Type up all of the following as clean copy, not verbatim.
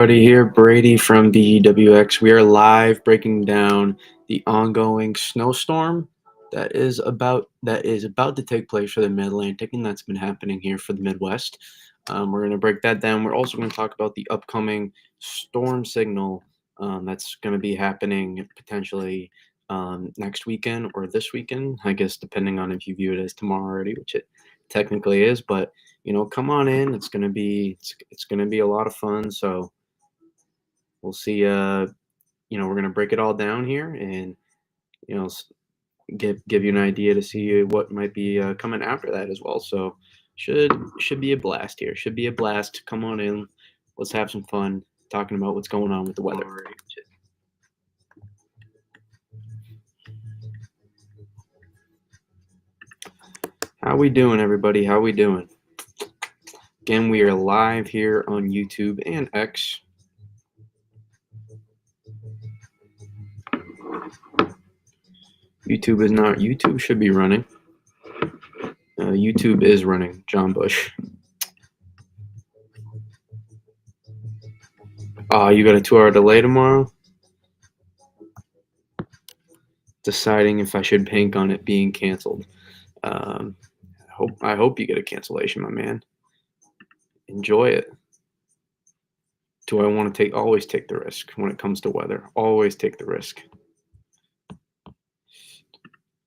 Everybody here, Brady from BWX. We are live breaking down the ongoing snowstorm that is about to take place for the Mid-Atlantic, and that's been happening here for the Midwest. We're going to break that down. We're also going to talk about the upcoming storm signal that's going to be happening potentially next weekend or this weekend, I guess, depending on if you view it as tomorrow already, which it technically is. But come on in. It's gonna be a lot of fun. So we'll see. We're gonna break it all down here, and you know, s- give you an idea to see what might be coming after that as well. So should be a blast here. Should be a blast. Come on in. Let's have some fun talking about what's going on with the weather. How we doing, everybody? How we doing? Again, we are live here on YouTube and X. YouTube is not. YouTube should be running. YouTube is running. John Bush. You got a 2-hour delay tomorrow? Deciding if I should bank on it being canceled. I hope you get a cancellation, my man. Enjoy it. Do I want to always take the risk when it comes to weather? Always take the risk.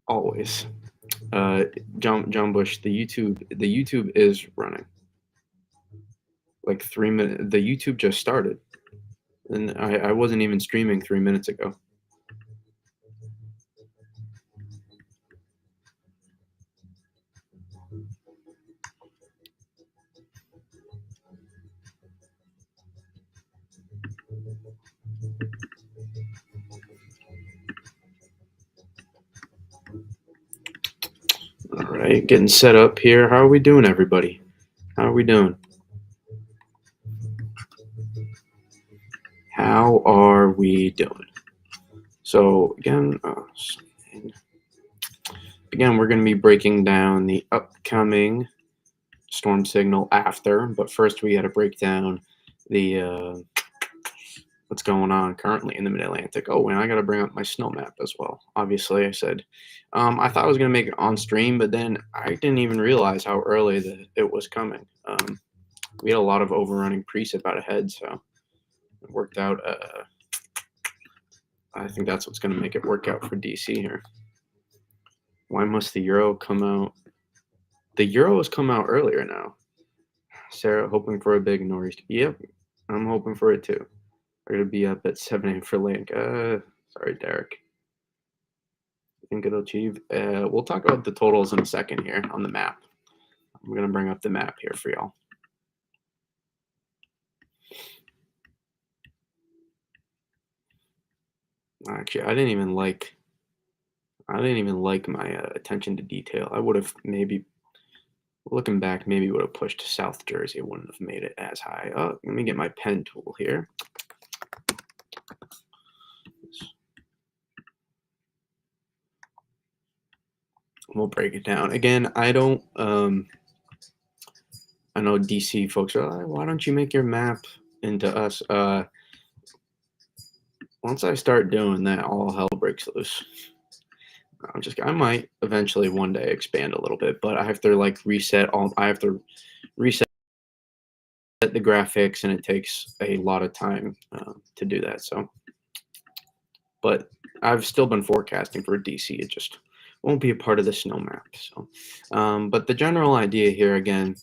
Always. John Bush, the YouTube is running. Like 3 minutes. The YouTube just started, and I wasn't even streaming 3 minutes ago. All right, getting set up here. How are we doing, everybody? How are we doing? How are we doing? So again, we're going to be breaking down the upcoming storm signal after, but first we got to break down the what's going on currently in the Mid-Atlantic. Oh, and I got to bring up my snow map as well. Obviously, I said I thought I was going to make it on stream, but then I didn't even realize how early it was coming. We had a lot of overrunning precip out ahead, so it worked out. I think that's what's going to make it work out for DC here. Why must the euro come out? The euro has come out earlier now. Sarah hoping for a big nor'easter. Yep, I'm hoping for it too. We're gonna be up at 7 a.m. for Link. Sorry, Derek. I think it'll achieve. We'll talk about the totals in a second here on the map. I'm gonna bring up the map here for y'all. Actually, I didn't even like my attention to detail. I would have maybe, looking back, maybe would have pushed to South Jersey. It wouldn't have made it as high. Let me get my pen tool here. We'll break it down. Again, I know DC folks are like, why don't you make your map into us? Once I start doing that, all hell breaks loose. I might eventually one day expand a little bit, but I have to reset the graphics, and it takes a lot of time to do that. So, but I've still been forecasting for DC. It just won't be a part of the snow map. So, but the general idea here, again,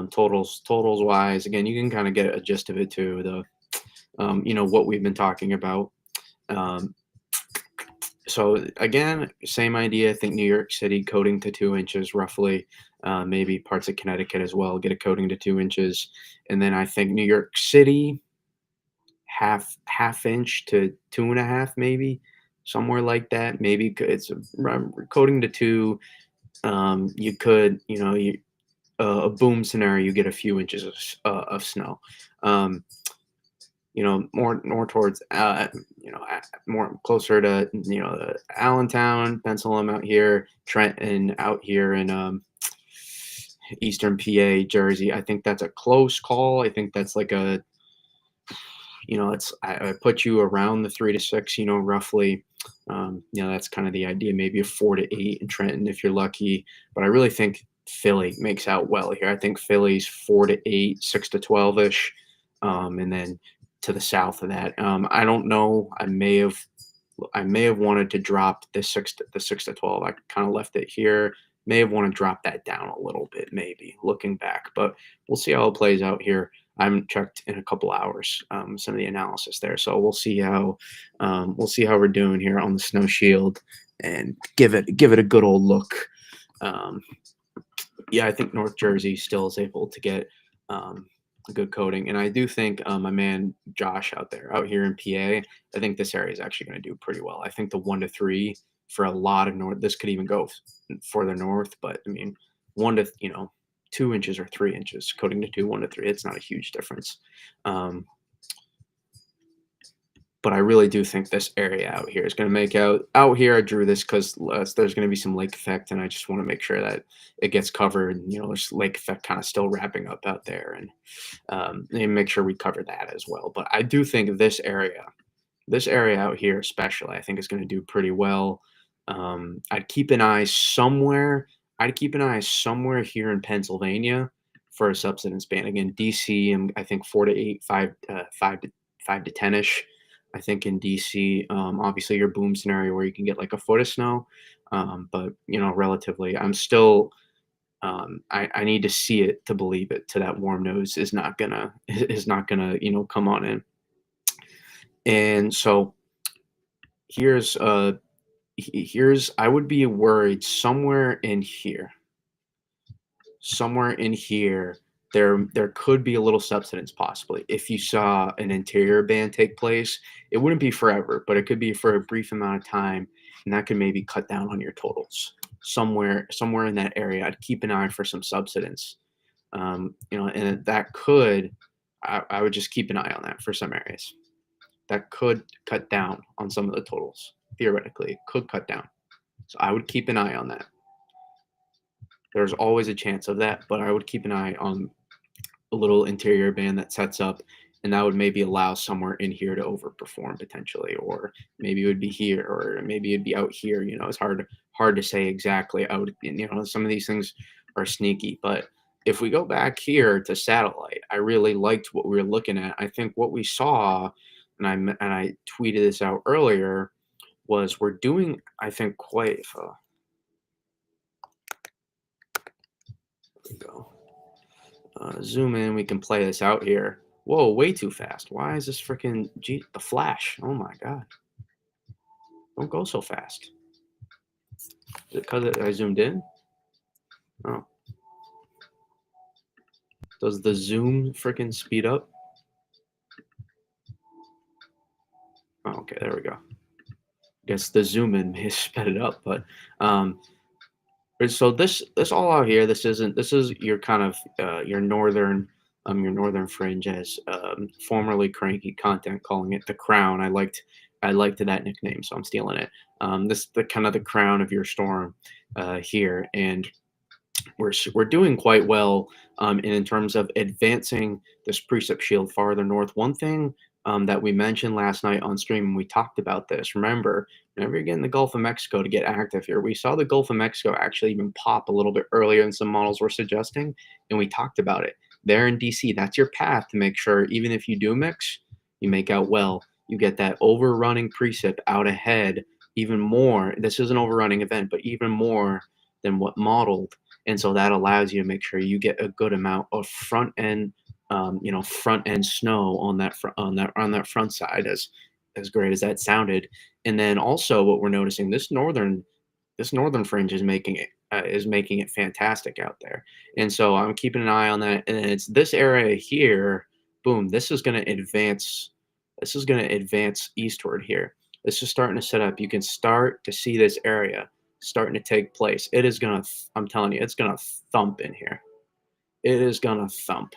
totals wise, again, you can kind of get a gist of it too. What we've been talking about. So again, same idea. I think New York City coating to 2 inches roughly, maybe parts of Connecticut as well get a coating to 2 inches, and then I think New York City half inch to 2.5, maybe somewhere like that. Maybe it's coating to 2. You could a boom scenario, you get a few inches of snow. More towards more closer to Allentown, Pennsylvania out here, Trenton out here in Eastern PA, Jersey. I think that's a close call. I think that's like a it's I put you around the 3 to 6, roughly. That's kind of the idea, maybe a 4 to 8 in Trenton if you're lucky. But I really think Philly makes out well here. I think Philly's 4 to 8, 6 to 12 ish, and then to the south of that. I don't know. I may have wanted to drop the 6 to 12. I kind of left it here. May have want to drop that down a little bit, maybe looking back, but we'll see how it plays out here. I haven't checked in a couple hours some of the analysis there, so we'll see how we're doing here on the snow shield and give it a good old look. Um, yeah, I think North Jersey still is able to get a good coating, and I do think my man Josh out here in PA, I think this area is actually going to do pretty well. I think the 1 to 3 for a lot of north. This could even go further north, but I mean, 1 to 2 inches or 3 inches, coating to 2, 1 to 3. It's not a huge difference. Um, but I really do think this area out here is going to make out here. I drew this because there's going to be some lake effect, and I just want to make sure that it gets covered. And, there's lake effect kind of still wrapping up out there, and make sure we cover that as well. But I do think this area out here, especially, I think is going to do pretty well. I'd keep an eye somewhere. I'd keep an eye somewhere here in Pennsylvania for a subsidence band. Again, DC, I think 4 to 8, 5 to 10 ish. I think in DC, obviously your boom scenario where you can get like a foot of snow, but relatively, I'm still. I need to see it to believe it. To that warm nose is not gonna come on in. And so here's I would be worried somewhere in here there could be a little subsidence possibly if you saw an interior band take place. It wouldn't be forever, but it could be for a brief amount of time, and that could maybe cut down on your totals somewhere in that area. I'd keep an eye for some subsidence. And that could I would just keep an eye on that for some areas. That could cut down on some of the totals. Theoretically, it could cut down. So I would keep an eye on that. There's always a chance of that, but I would keep an eye on a little interior band that sets up, and that would maybe allow somewhere in here to overperform potentially, or maybe it would be here, or maybe it'd be out here. It's hard to say exactly. Some of these things are sneaky, but if we go back here to satellite, I really liked what we were looking at. I think what we saw, and I tweeted this out earlier, was we're doing, I think, quite. Go. Zoom in. We can play this out here. Whoa, way too fast. Why is this freaking the flash? Oh my god! Don't go so fast. Is it because I zoomed in? Oh, does the zoom freaking speed up? Oh, okay, there we go. Guess the zoom in may have sped it up, but so this all out here. This is your kind of your northern fringe, as formerly cranky content calling it the crown. I liked that nickname, so I'm stealing it. This the kind of the crown of your storm here, and we're doing quite well in terms of advancing this precip shield farther north. One thing that we mentioned last night on stream, and we talked about this. Remember, whenever you get in the Gulf of Mexico to get active here, we saw the Gulf of Mexico actually even pop a little bit earlier than some models were suggesting, and we talked about it. There in DC, that's your path to make sure, even if you do mix, you make out well. You get that overrunning precip out ahead even more. This is an overrunning event, but even more than what modeled. And so that allows you to make sure you get a good amount of front end snow on that front side, as great as that sounded. And then also what we're noticing, this northern fringe is making it fantastic out there. And so I'm keeping an eye on that. And it's this area here. Boom, this is going to advance. This is going to advance eastward here. This is starting to set up. You can start to see this area starting to take place. It is going to, I'm telling you, it's going to thump in here. It is going to thump.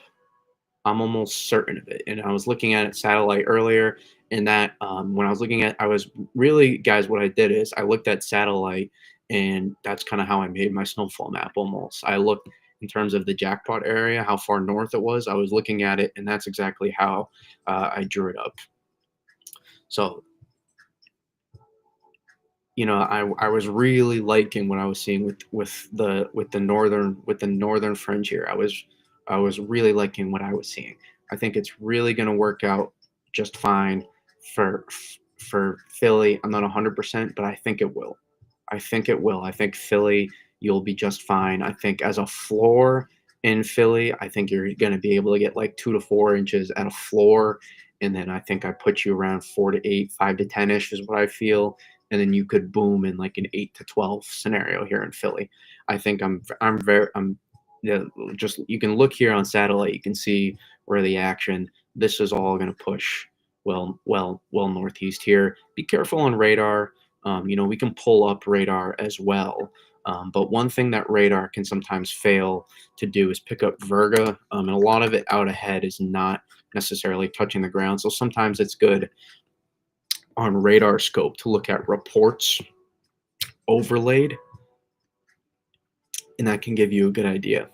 I'm almost certain of it. And I was looking at it satellite earlier, and that when I was looking at, I was really, guys, what I did is I looked at satellite, and that's kind of how I made my snowfall map almost. I looked in terms of the jackpot area, how far north it was. I was looking at it, and that's exactly how I drew it up. So I was really liking what I was seeing with the northern fringe here. I was really liking what I was seeing. I think it's really going to work out just fine for for Philly. I'm not 100%, but I think it will. I think it will. I think Philly, you'll be just fine. I think as a floor in Philly, I think you're going to be able to get like 2 to 4 inches at a floor. And then I think I put you around 4 to 8, 5 to 10 ish is what I feel. And then you could boom in like an 8 to 12 scenario here in Philly. I think I'm yeah, just you can look here on satellite, you can see where the action. This is all going to push well northeast here. Be careful on radar. We can pull up radar as well. But one thing that radar can sometimes fail to do is pick up Virga, and a lot of it out ahead is not necessarily touching the ground. So sometimes it's good on radar scope to look at reports overlaid, and that can give you a good idea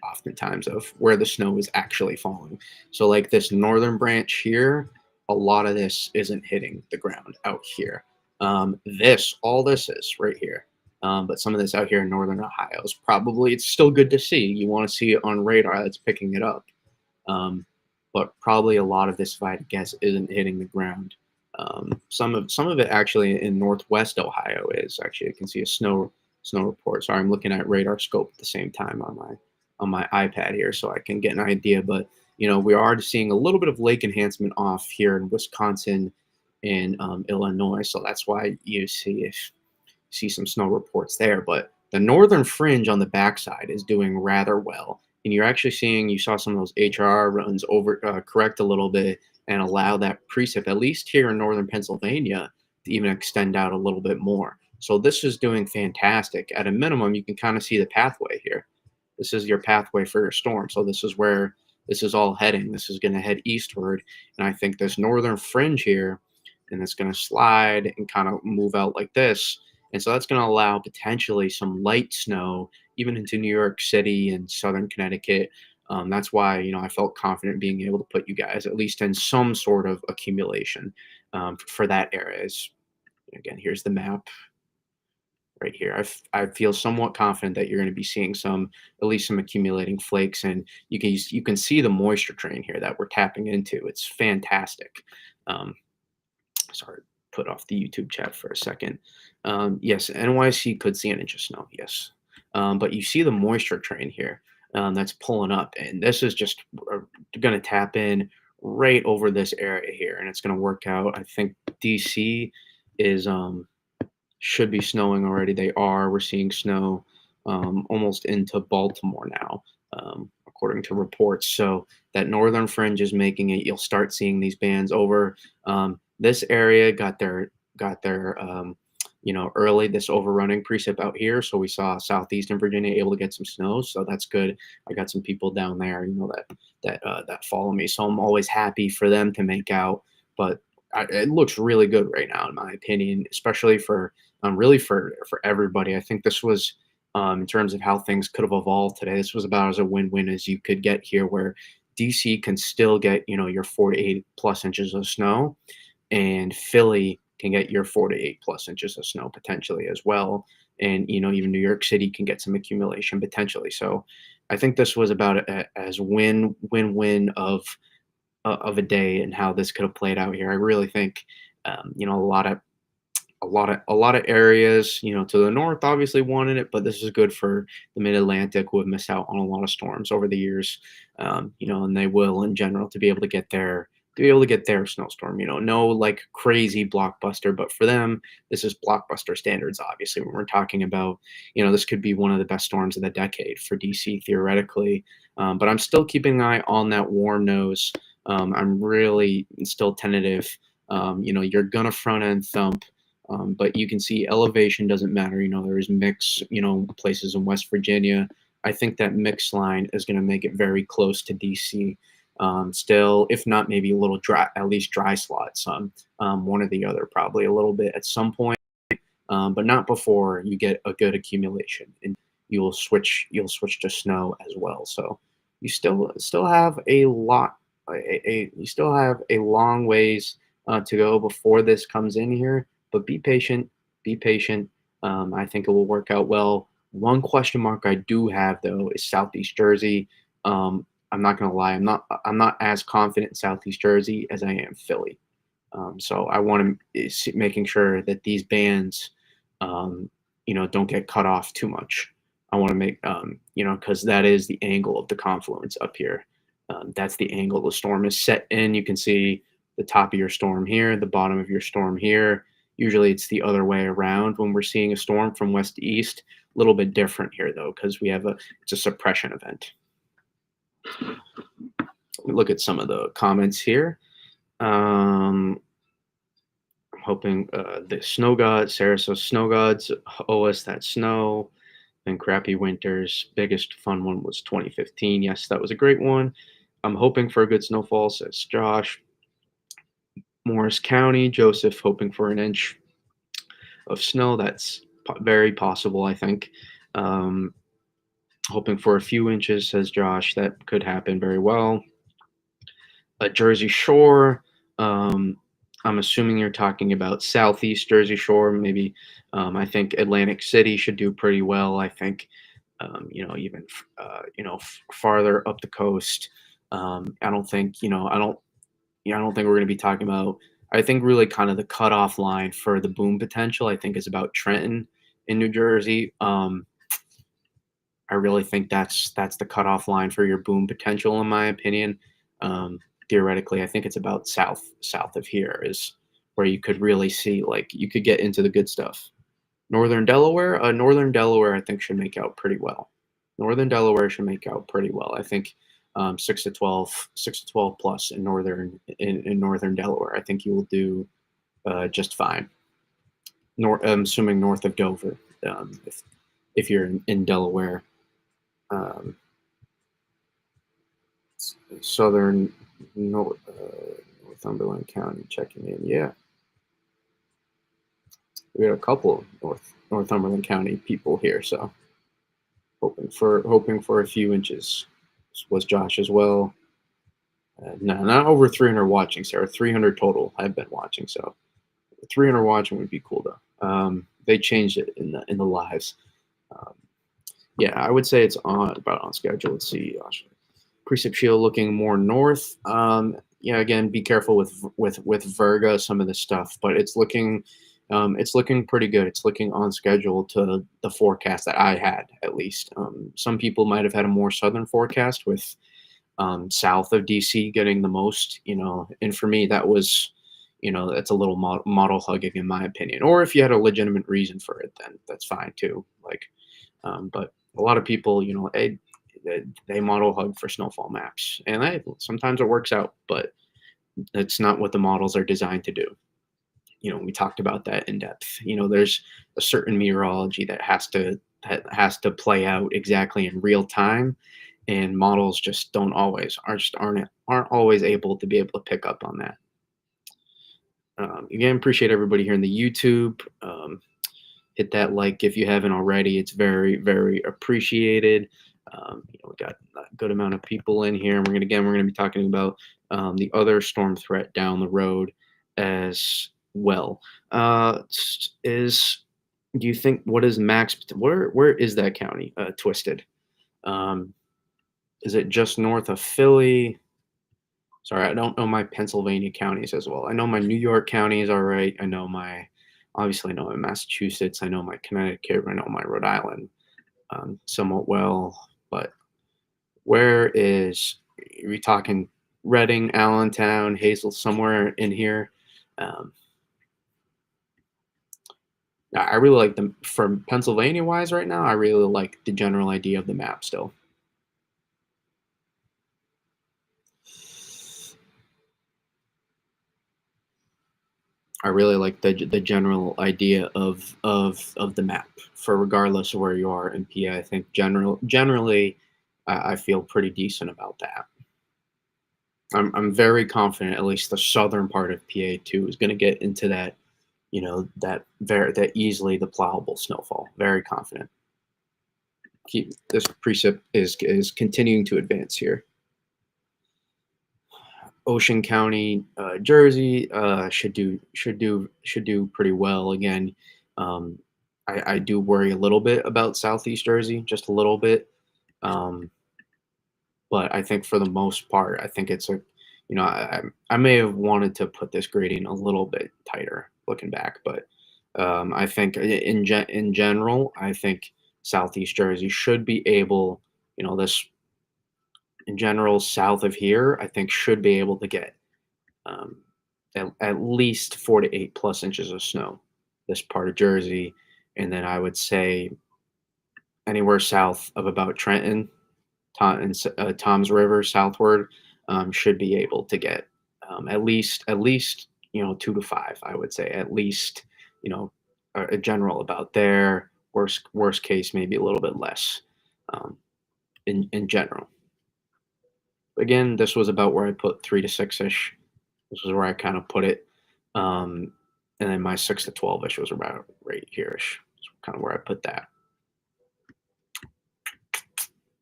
oftentimes of where the snow is actually falling. So like this northern branch here, a lot of this isn't hitting the ground out here. All this is right here. But some of this out here in northern Ohio is probably, it's still good to see. You want to see it on radar that's picking it up. But probably a lot of this, if I had to guess, isn't hitting the ground. Some of it actually in northwest Ohio is actually. I can see a snow report. Sorry, I'm looking at radar scope at the same time on my iPad here, so I can get an idea. But we are seeing a little bit of lake enhancement off here in Wisconsin and Illinois, so that's why you see some snow reports there. But the northern fringe on the backside is doing rather well. And you're actually seeing, you saw some of those HRR runs over correct a little bit and allow that precip, at least here in northern Pennsylvania, to even extend out a little bit more. So this is doing fantastic. At a minimum, you can kind of see the pathway here. This is your pathway for your storm. So this is where this is all heading. This is going to head eastward. And I think this northern fringe here, and it's going to slide and kind of move out like this. And so that's going to allow potentially some light snow even into New York City and southern Connecticut. That's why I felt confident being able to put you guys at least in some sort of accumulation for that area. Again, here's the map right here. I feel somewhat confident that you're going to be seeing at least some accumulating flakes, and you can see the moisture train here that we're tapping into. It's fantastic. Sorry, put off the YouTube chat for a second. Yes, NYC could see an inch of snow. Yes, but you see the moisture train here that's pulling up, and this is just going to tap in right over this area here, and it's going to work out. I think DC is should be snowing already. They are. We're seeing snow almost into Baltimore now, according to reports. So that northern fringe is making it. You'll start seeing these bands over. This area got their early this overrunning precip out here. So we saw southeastern Virginia able to get some snow. So that's good. I got some people down there, that follow me. So I'm always happy for them to make out. But it looks really good right now, in my opinion, especially for really for everybody. I think this was in terms of how things could have evolved today. This was about as a win-win as you could get here, where DC can still get your 4 to 8+ inches of snow, and Philly can get your 4 to 8+ inches of snow potentially as well. And even New York City can get some accumulation potentially. So I think this was about as win-win of a day and how this could have played out here. I really think a lot of areas to the north obviously wanted it, but this is good for the mid-Atlantic, who have missed out on a lot of storms over the years, and they will in general to be able to get their snowstorm. No like crazy blockbuster, but for them this is blockbuster standards. Obviously, when we're talking about this could be one of the best storms of the decade for DC theoretically, but I'm still keeping an eye on that warm nose. I'm really still tentative. You're gonna front end thump, but you can see elevation doesn't matter. There's mix, places in West Virginia. I think that mix line is going to make it very close to DC. Still, if not maybe a little dry, at least dry slots, one or the other, probably a little bit at some point, but not before you get a good accumulation. And you'll switch to snow as well. So you still have a lot you still have a long ways to go before this comes in here. But be patient, be patient. I think it will work out well. One question mark I do have though is Southeast Jersey. I'm not gonna lie, I'm not as confident in Southeast Jersey as I am Philly. So I want to making sure that these bands, um, don't get cut off too much. I want to make, because that is the angle of the confluence up here. That's the angle the storm is set in. You can see the top of your storm here, the bottom of your storm here. Usually it's the other way around when we're seeing a storm from west to east. A little bit different here though, because it's a suppression event. Look at some of the comments here. I'm hoping the snow gods, Sarasota snow gods, owe us that snow and crappy winters. Biggest fun one was 2015. Yes, that was a great one. I'm hoping for a good snowfall, says Josh. Morris County, Joseph hoping for an inch of snow. That's very possible, I think. Hoping for a few inches, says Josh. That could happen very well. Jersey Shore. I'm assuming you're talking about Southeast Jersey Shore. Maybe I think Atlantic City should do pretty well. I think even farther up the coast. I don't think I don't think we're going to be talking about. I think really kind of the cutoff line for the boom potential. I think is about Trenton in New Jersey. I really think that's the cutoff line for your boom potential, in my opinion. Theoretically, I think it's about south of here is where you could really see, like, you could get into the good stuff. Northern Delaware, I think should make out pretty well. Northern Delaware should make out pretty well. I think 6 to 12 plus in northern Delaware. I think you will do just fine. I'm assuming north of Dover, if you're in Delaware. Southern Northumberland County checking in. Yeah, we got a couple of Northumberland County people here, so hoping for a few inches. Was Josh as well? No, not over 300 watching, Sarah. 300 total I've been watching, so 300 watching would be cool though. They changed it in the lives. Yeah, I would say it's about on schedule. Let's see. Precip shield looking more north. Yeah, again, be careful with Virga, some of this stuff, but it's looking pretty good. It's looking on schedule to the forecast that I had, at least. Some people might have had a more southern forecast with south of DC getting the most, and for me that was, that's a little model hugging in my opinion. Or if you had a legitimate reason for it, then that's fine too. Like, but a lot of people, they model hug for snowfall maps, and sometimes it works out, but it's not what the models are designed to do. We talked about that in depth. There's a certain meteorology that has to play out exactly in real time, and models just aren't always able to pick up on that. Again, appreciate everybody here in the YouTube. Hit that like if you haven't already. It's very, very appreciated. We got a good amount of people in here. We're gonna be talking about the other storm threat down the road as well. Do you think what is max? Where is that county twisted? Is it just north of Philly? Sorry, I don't know my Pennsylvania counties as well. I know my New York counties are right. Obviously I know my Massachusetts. I know my Connecticut. I know my Rhode Island somewhat well. But are we talking Reading, Allentown, Hazel, somewhere in here? I really like them from Pennsylvania wise right now. I really like the general idea of the map still. I really like the general idea of the map for regardless of where you are in PA. I think generally I feel pretty decent about that. I'm very confident at least the southern part of PA too is going to get into that, that easily the plowable snowfall. Very confident. keep this precip is continuing to advance here. Ocean County, Jersey, should do pretty well. Again, um, I do worry a little bit about Southeast Jersey, just a little bit. Um, but I think for the most part, I think it's a, I may have wanted to put this grading a little bit tighter looking back, but I think in general, I think Southeast Jersey should be able, this in general south of here, I think should be able to get um, at least 4 to 8 plus inches of snow. This part of Jersey, and then I would say anywhere south of about Trenton, Tom's River southward, should be able to get at least 2 to 5. I would say at least a general about there. Worst case, maybe a little bit less um, in general. Again, this was about where I put 3 to 6 ish. This is where I kind of put it. And then my 6 to 12 ish was about right here ish. Kind of where I put that.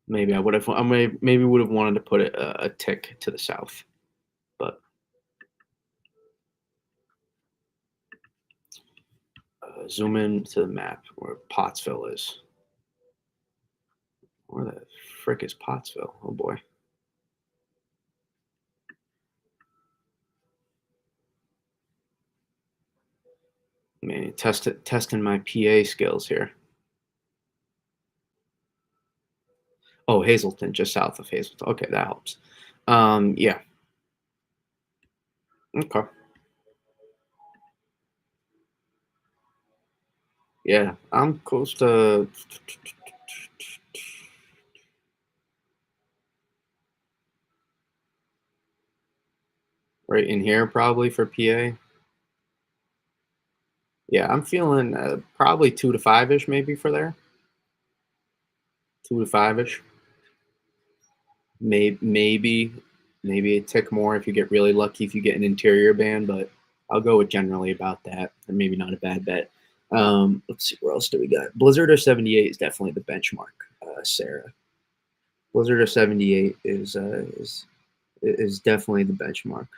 Maybe I would have. Maybe would have wanted to put it a tick to the south, but zoom in to the map where Pottsville is. Where the frick is Pottsville? Oh boy. Man, testing my PA skills here. Oh, Hazleton, just south of Hazleton. Okay, that helps. Yeah. Okay. Yeah, I'm close to right in here probably for PA. Yeah, I'm feeling probably 2 to 5 ish maybe for there. 2 to 5 ish. Maybe a tick more if you get really lucky if you get an interior band, but I'll go with generally about that. Or maybe not a bad bet. Let's see, where else do we got? Blizzard of 78 is definitely the benchmark, Sarah. Blizzard of 78 is definitely the benchmark.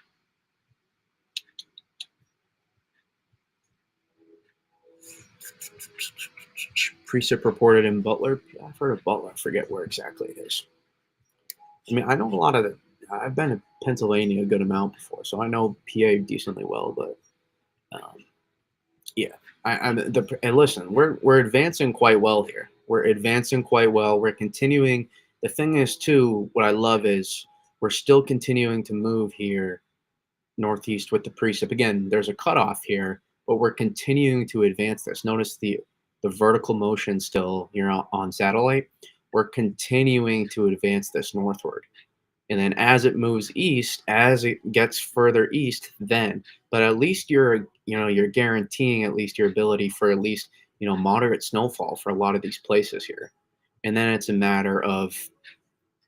Precip reported in Butler. I've heard of Butler. I forget where exactly it is. I mean, I know a lot of the. I've been to Pennsylvania a good amount before, so I know PA decently well. But um, yeah, and listen, we're advancing quite well here. We're advancing quite well. We're continuing. The thing is, too, what I love is we're still continuing to move here northeast with the precip. Again, there's a cutoff here, but we're continuing to advance this. Notice the vertical motion still here on satellite. We're continuing to advance this northward. And then as it moves east, as it gets further east, then, but at least you're guaranteeing at least your ability for at least, moderate snowfall for a lot of these places here. And then it's a matter of,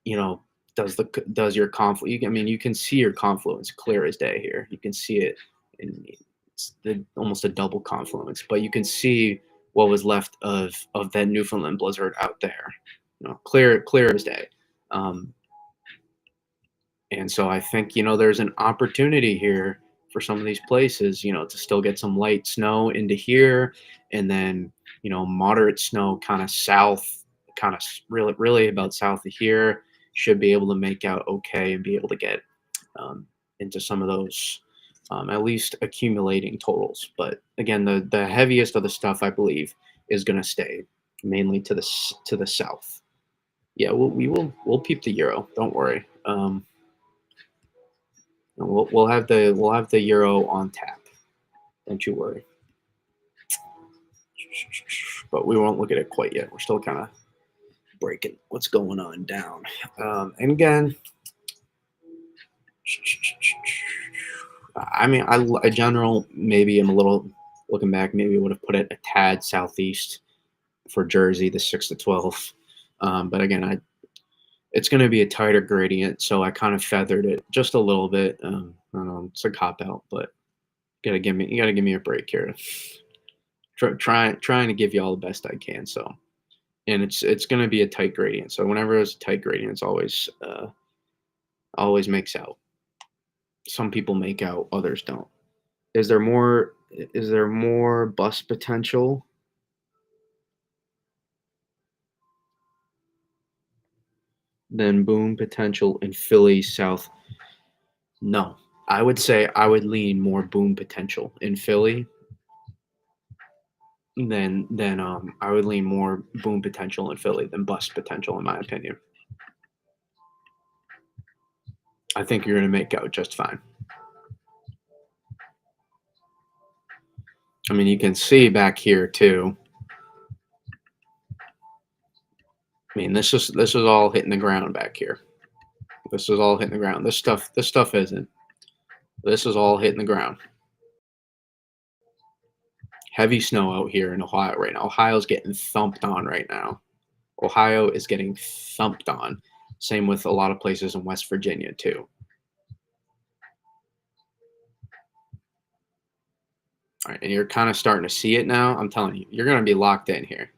you know, does your confluence, I mean, you can see your confluence clear as day here. You can see it in almost a double confluence, but you can see what was left of that Newfoundland blizzard out there, clear as day. Um, and so I think, there's an opportunity here for some of these places, to still get some light snow into here, and then, moderate snow kind of south, kind of really about south of here, should be able to make out okay and be able to get um, into some of those at least accumulating totals. But again, the heaviest of the stuff, I believe, is going to stay mainly to the south. Yeah, we'll peep the euro. Don't worry. We'll have the euro on tap. Don't you worry. But we won't look at it quite yet. We're still kind of breaking what's going on down. And again, I mean, I general maybe I'm a little looking back. Maybe I would have put it a tad southeast for Jersey, the 6 to 12. But again, it's going to be a tighter gradient, so I kind of feathered it just a little bit. I don't know, it's a cop out, but you gotta give me a break here. Trying to give you all the best I can. So and it's going to be a tight gradient. So whenever there's a tight gradient, it's always makes out. Some people make out, others don't. Is there more bust potential than boom potential in Philly South? No. I would say I would lean more boom potential in Philly than I would lean more boom potential in Philly than bust potential in my opinion. I think you're gonna make out just fine. I mean, you can see back here too. I mean, this is all hitting the ground back here. This is all hitting the ground. This stuff isn't. This is all hitting the ground. Heavy snow out here in Ohio right now. Ohio's getting thumped on right now. Ohio is getting thumped on. Same with a lot of places in West Virginia too. All right, and you're kind of starting to see it now. I'm telling you, you're gonna be locked in here.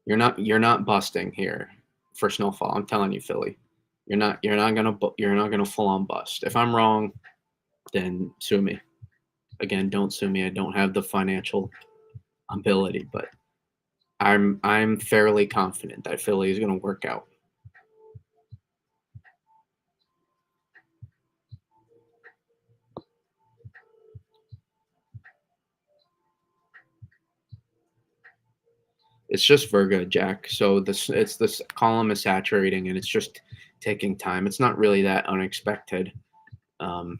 You're not busting here for snowfall. I'm telling you, Philly. You're not gonna full on bust. If I'm wrong, then sue me. Again, don't sue me. I don't have the financial ability, but I'm fairly confident that Philly is gonna work out. It's just Virgo, Jack. So this column is saturating and it's just taking time. It's not really that unexpected. Um,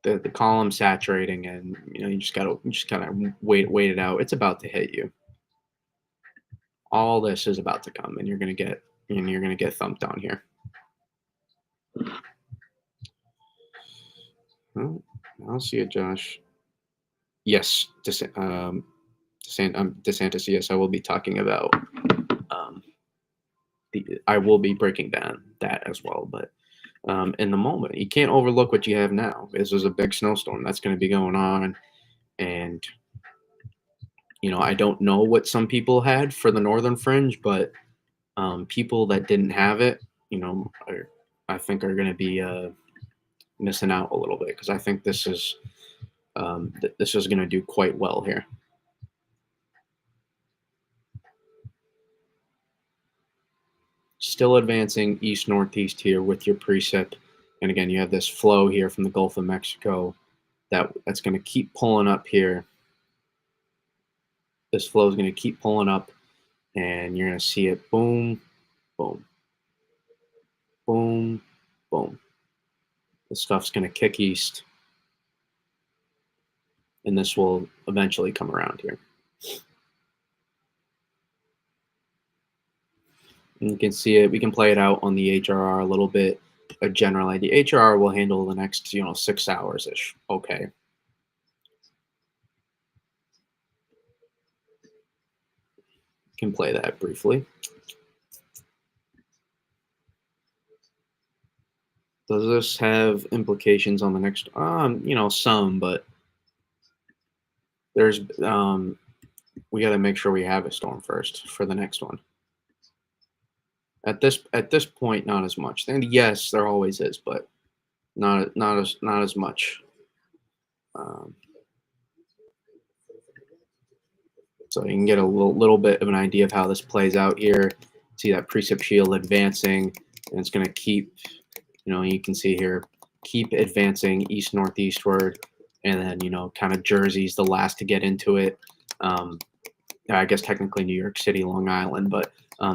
the column saturating and you just gotta wait it out. It's about to hit you. All this is about to come and you're gonna get thumped down here. Oh, I'll see it, Josh. Yes, DeSantis. Yes, I will be talking about. Um, I will be breaking down that as well, but in the moment, you can't overlook what you have now. This is a big snowstorm that's going to be going on, and I don't know what some people had for the northern fringe, but people that didn't have it, I think are going to be missing out a little bit because I think this is going to do quite well here. Still advancing east northeast here with your precip, and again, you have this flow here from the Gulf of Mexico that's going to keep pulling up here. This flow is going to keep pulling up, and you're going to see it boom, boom, boom, boom. This stuff's going to kick east, and this will eventually come around here. And you can see it. We can play it out on the HRR a little bit. A general idea. HRR will handle the next 6 hours ish. Okay. Can play that briefly. Does this have implications on the next? Some, but there's we got to make sure we have a storm first for the next one. At this point, not as much. And yes, there always is, but not as much. Um, so you can get a little bit of an idea of how this plays out here. See that precip shield advancing, and it's going to keep. You can see here, keep advancing east northeastward, and then kind of Jersey's the last to get into it. I guess technically New York City, Long Island, but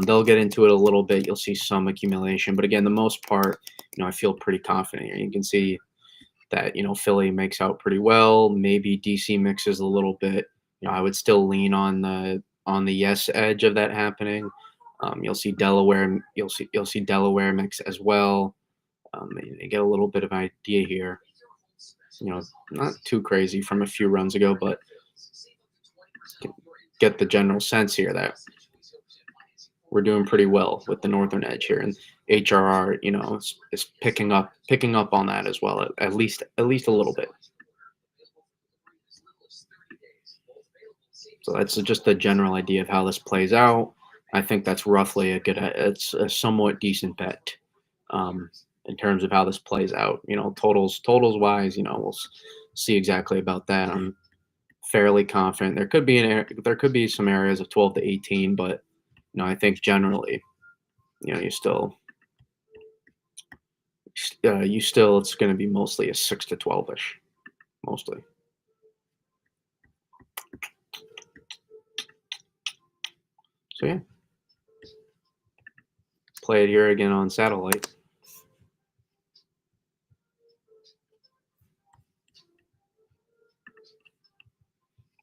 they'll get into it a little bit. You'll see some accumulation, but again, the most part, I feel pretty confident here. You can see that Philly makes out pretty well. Maybe DC mixes a little bit. I would still lean on the yes edge of that happening. You'll see Delaware. You'll see Delaware mix as well. You get a little bit of an idea here. Not too crazy from a few runs ago, but get the general sense here that we're doing pretty well with the northern edge here, and HRR, is picking up on that as well, at least a little bit. So that's just a general idea of how this plays out. I think that's roughly it's a somewhat decent bet, um, in terms of how this plays out. Totals wise, we'll see exactly about that. I'm fairly confident there could be some areas of 12 to 18, but I think generally, you still you still it's going to be mostly a 6 to 12 ish, mostly. So yeah, play it here again on satellite.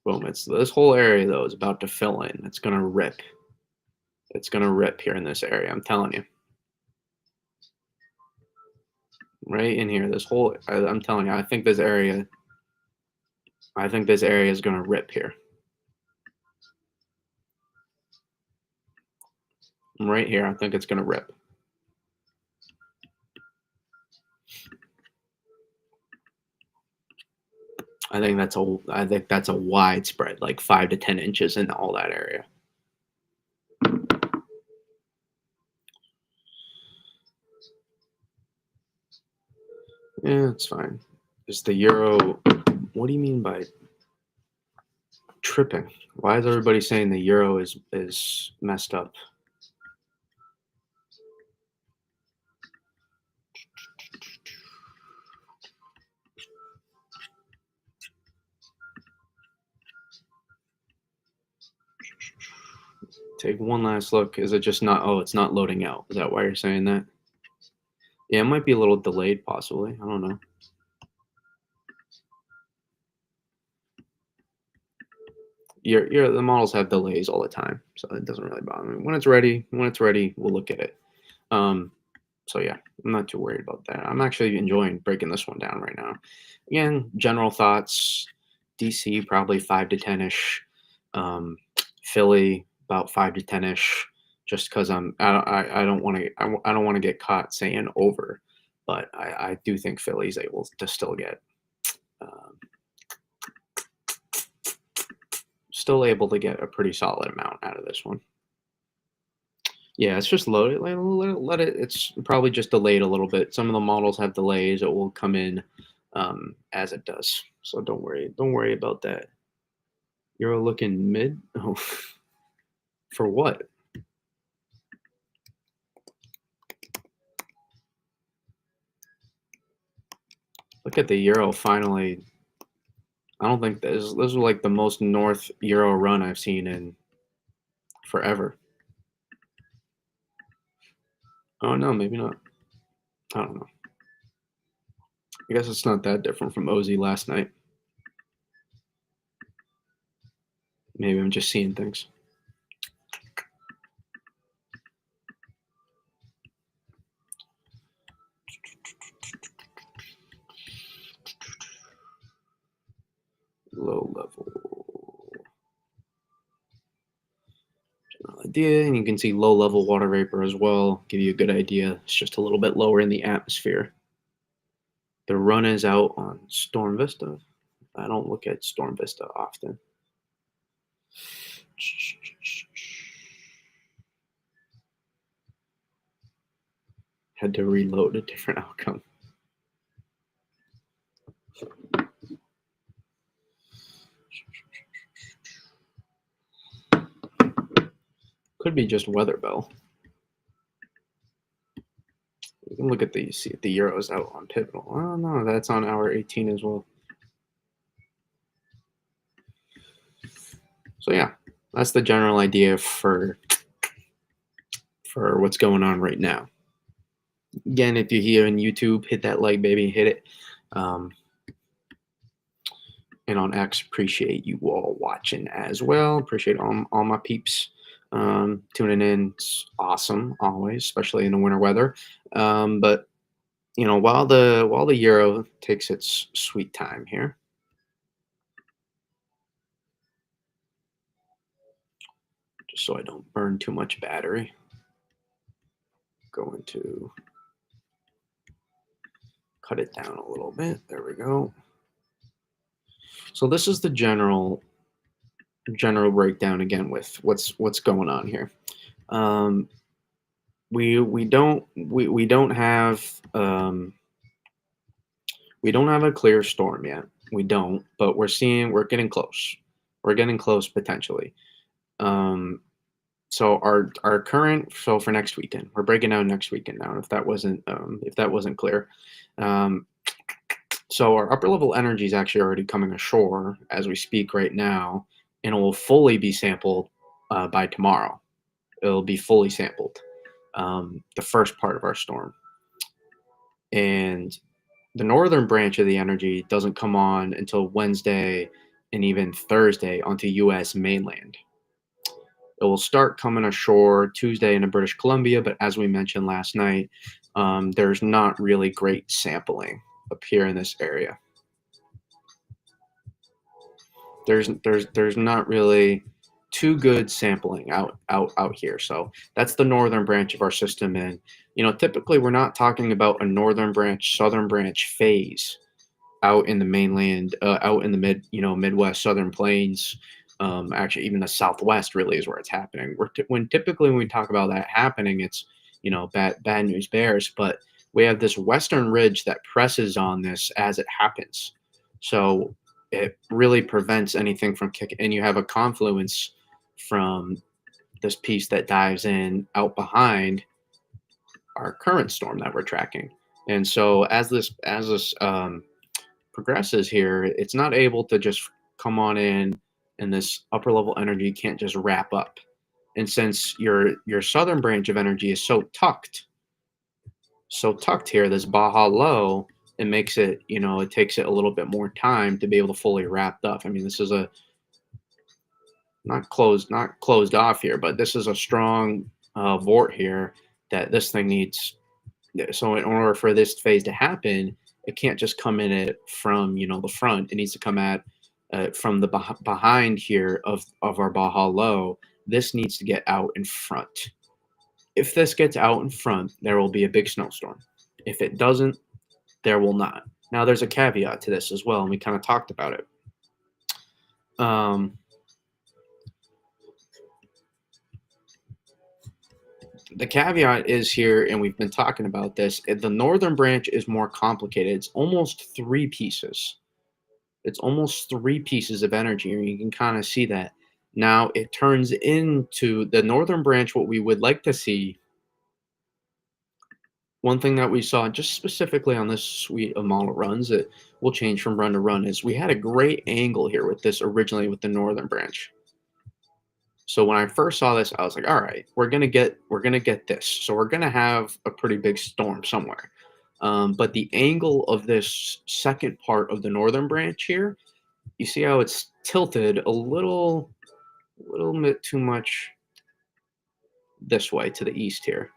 Boom. It's this whole area though is about to fill in. It's gonna rip. It's gonna rip here in this area. I'm telling you. Right in here, I'm telling you. I think this area is gonna rip here. Right here, I think it's gonna rip. I think that's a widespread, like 5 to 10 inches in all that area. Yeah, it's fine. Is the euro? What do you mean by tripping? Why is everybody saying the euro is messed up? Take one last look. Is it just not? Oh, it's not loading out. Is that why you're saying that? Yeah, it might be a little delayed, possibly. I don't know. The models have delays all the time, so it doesn't really bother me. When it's ready, we'll look at it. Um, so yeah, I'm not too worried about that. I'm actually enjoying breaking this one down right now. Again, general thoughts: DC probably 5 to 10 ish, Philly about 5 to 10 ish. Just because I don't want to I don't want to get caught saying over, but I do think Philly's able to um, still able to get a pretty solid amount out of this one. Yeah, it's just loaded. Let it. It's probably just delayed a little bit. Some of the models have delays. It will come in as it does. So don't worry. Don't worry about that. You're looking mid. Oh, for what? Look at the euro finally. I don't think this is like the most north euro run I've seen in forever. Oh no, maybe not. I don't know. I guess it's not that different from OZ last night. Maybe I'm just seeing things. Low level idea, and you can see low level water vapor as well. Give you a good idea. It's just a little bit lower in the atmosphere. The run is out on Storm Vista. I don't look at Storm Vista often. Had to reload a different outcome. Could be just weather bell. You can look at see if the euro's out on pivotal. Oh no, that's on hour 18 as well. So yeah, that's the general idea for what's going on right now. Again, if you're here on YouTube, hit that like, baby, hit it. And on X, appreciate you all watching as well. Appreciate all my peeps tuning in. It's awesome always, especially in the winter weather. But while the euro takes its sweet time here, just so I don't burn too much battery, going to cut it down a little bit. There we go. So this is the general breakdown again with what's going on here. Um, we don't have we don't have a clear storm yet. We don't, but we're getting close. We're getting close potentially. Um, so our current so for next weekend, we're breaking down next weekend now. If that wasn't clear, um, so our upper level energy is actually already coming ashore as we speak right now, and it will fully be sampled by tomorrow. It'll be fully sampled, the first part of our storm, and the northern branch of the energy doesn't come on until Wednesday and even Thursday onto U.S. mainland. It will start coming ashore Tuesday into British Columbia, but as we mentioned last night, there's not really great sampling up here in this area. There's not really too good sampling out here. So that's the northern branch of our system, and typically we're not talking about a northern branch, southern branch phase out in the mainland, out in the Midwest, Southern Plains. Actually, even the Southwest really is where it's happening. Typically when we talk about that happening, it's bad news bears. But we have this western ridge that presses on this as it happens, so it really prevents anything from kicking. And you have a confluence from this piece that dives in out behind our current storm that we're tracking. And so as this progresses here, it's not able to just come on in, and this upper level energy can't just wrap up. And since your southern branch of energy is so tucked here, this Baja low, it makes it, it takes it a little bit more time to be able to fully wrap up. I mean, this is a not closed off here, but this is a strong vort here that this thing needs. So in order for this phase to happen, it can't just come in it from the front. It needs to come at from the behind here of our Baja low. This needs to get out in front. If this gets out in front, there will be a big snowstorm. If it doesn't, there will not. Now there's a caveat to this as well, and we kind of talked about it. Um, the caveat is here, and we've been talking about this. The northern branch is more complicated. It's almost three pieces. It's almost three pieces of energy, and you can kind of see that. Now it turns into the northern branch. What we would like to see, one thing that we saw just specifically on this suite of model runs that will change from run to run, is we had a great angle here with this originally with the northern branch. So when I first saw this, I was like, all right, we're gonna get this. So we're gonna have a pretty big storm somewhere. But the angle of this second part of the northern branch here, you see how it's tilted a little bit too much this way to the east here.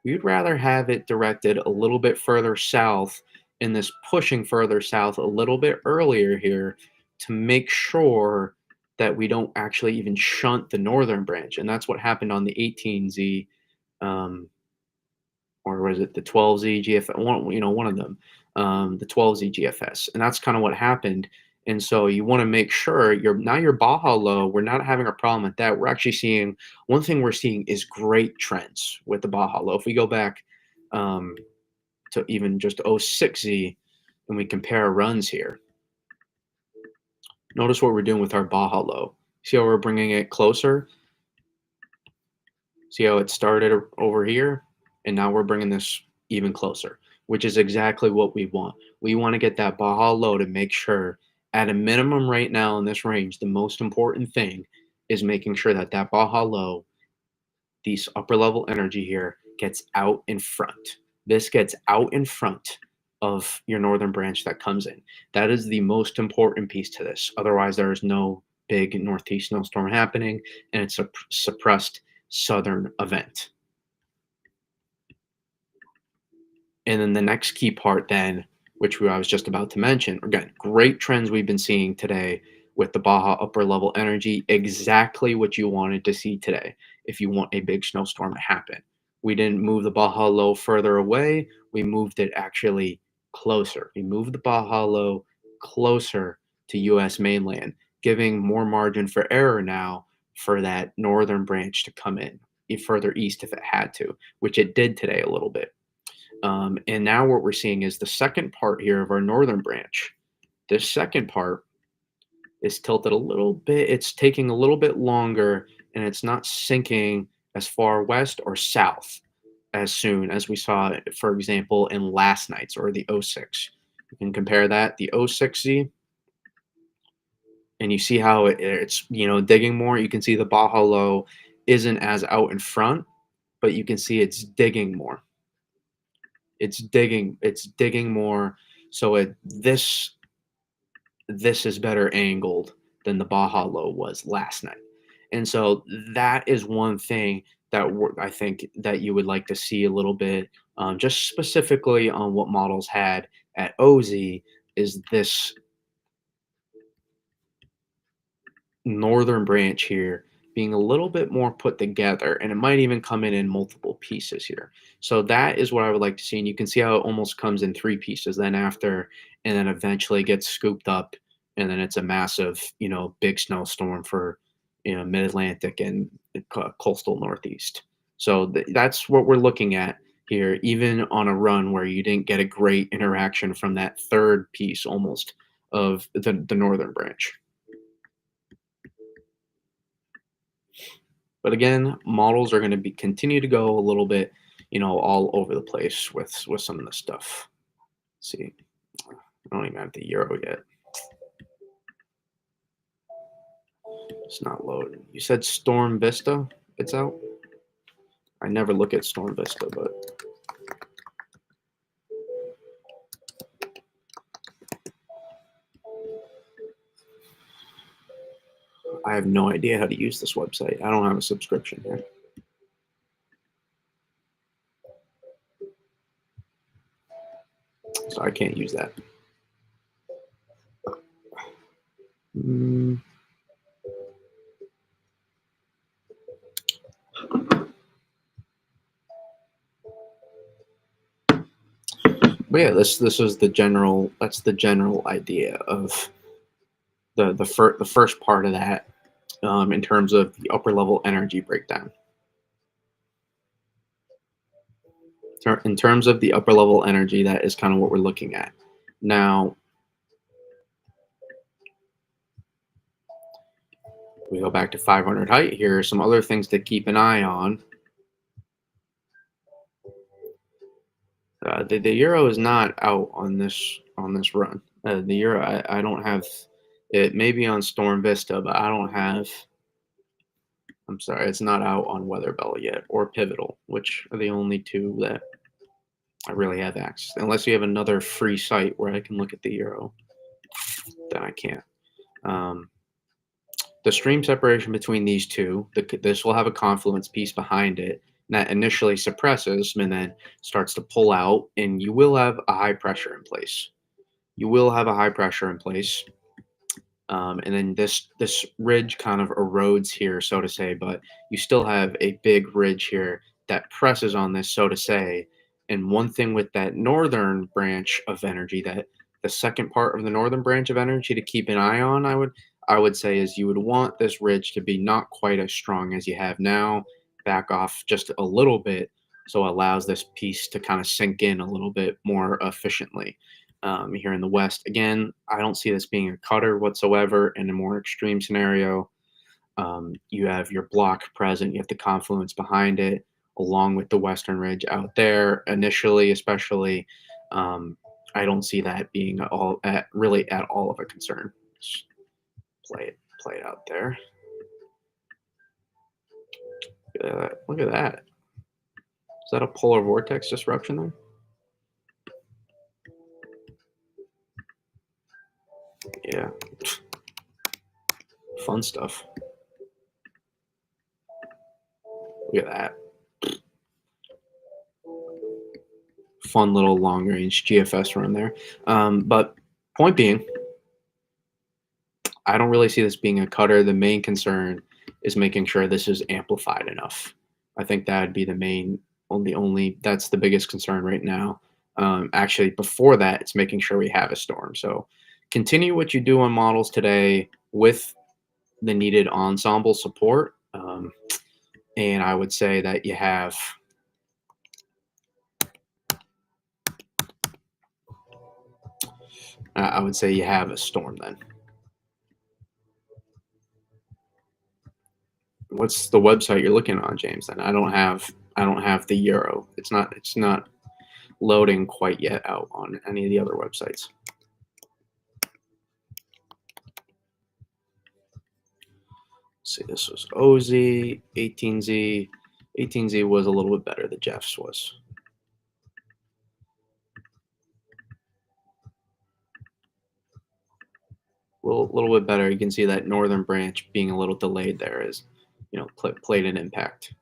We'd rather have it directed a little bit further south, and this pushing further south a little bit earlier here to make sure that we don't actually even shunt the northern branch. And that's what happened on the 18Z, um, or was it the 12Z GFS? One of them, the 12Z GFS, and that's kind of what happened. And so you want to make sure your Baja low. We're not having a problem with that. We're actually seeing one thing we're seeing is great trends with the Baja low. If we go back um, to even just 06Z and we compare runs here, notice what we're doing with our Baja low. See how we're bringing it closer? See how it started over here? And now we're bringing this even closer, which is exactly what we want. We want to get that Baja low to make sure, at a minimum right now in this range, the most important thing is making sure that that Baja low, these upper level energy here, gets out in front. This gets out in front of your northern branch that comes in. That is the most important piece to this. Otherwise, there is no big northeast snowstorm happening, and it's a suppressed southern event. And then the next key part, then, which I was just about to mention, again, great trends we've been seeing today with the Baja upper level energy, exactly what you wanted to see today if you want a big snowstorm to happen. We didn't move the Baja low further away, we moved it actually closer. We moved the Baja low closer to US mainland, giving more margin for error now for that northern branch to come in. further east if it had to, which it did today a little bit. And now what we're seeing is the second part here of our northern branch. This second part is tilted a little bit. It's taking a little bit longer, and it's not sinking as far west or south as soon as we saw, for example, in last night's or the '06. You can compare that, the '06Z, and you see how it's digging more. You can see the Baja Low isn't as out in front, but you can see it's digging more. It's digging more. So this is better angled than the Baja Low was last night. And so that is one thing that I think that you would like to see a little bit, just specifically on what models had at OZ, is this northern branch here being a little bit more put together, and it might even come in multiple pieces here. So that is what I would like to see, and you can see how it almost comes in three pieces then after, and then eventually gets scooped up, and then it's a massive big snowstorm for mid-Atlantic and coastal Northeast. So that's what we're looking at here, even on a run where you didn't get a great interaction from that third piece almost of the northern branch. But again, models are going to be continue to go a little bit, all over the place with some of this stuff. Let's see, I don't even have the euro yet. It's not loading. You said Storm Vista. It's out. I never look at Storm Vista, but I have no idea how to use this website. I don't have a subscription here. So I can't use that. But yeah, this is the general. That's the general idea of the first part of that, in terms of the upper level energy breakdown. In terms of the upper level energy, that is kind of what we're looking at now. We go back to 500 height. Here are some other things to keep an eye on. The euro is not out on this run. The euro, I don't have it. Maybe on Storm Vista, but I don't have. I'm sorry, it's not out on Weather Bell yet or Pivotal, which are the only two that I really have access. Unless you have another free site where I can look at the euro, then I can't. The stream separation between these two, this will have a confluence piece behind it that initially suppresses and then starts to pull out, and you will have a high pressure in place. You will have a high pressure in place. And then this ridge kind of erodes here, so to say, but you still have a big ridge here that presses on this, so to say. And one thing with that northern branch of energy, that the second part of the northern branch of energy to keep an eye on, I would say, is you would want this ridge to be not quite as strong as you have now, back off just a little bit, so it allows this piece to kind of sink in a little bit more efficiently. Here in the West. Again, I don't see this being a cutter whatsoever in a more extreme scenario. You have your block present, you have the confluence behind it, along with the Western Ridge out there initially, especially. I don't see that being really at all of a concern. Just play it out there. Look at that. Is that a polar vortex disruption there? Yeah. Fun stuff. Look at that. Fun little long range GFS run there. But point being, I don't really see this being a cutter. The main concern is making sure this is amplified enough. I think that'd be that's the biggest concern right now. Actually, before that, it's making sure we have a storm. So continue what you do on models today with the needed ensemble support. and I would say that you have I would say you have a storm then. What's the website you're looking on, James? Then I don't have the euro. It's not loading quite yet out on any of the other websites. See, this was OZ, 18Z. 18Z was a little bit better. The Jeffs was. Little bit better. You can see that northern branch being a little delayed there is, played an impact.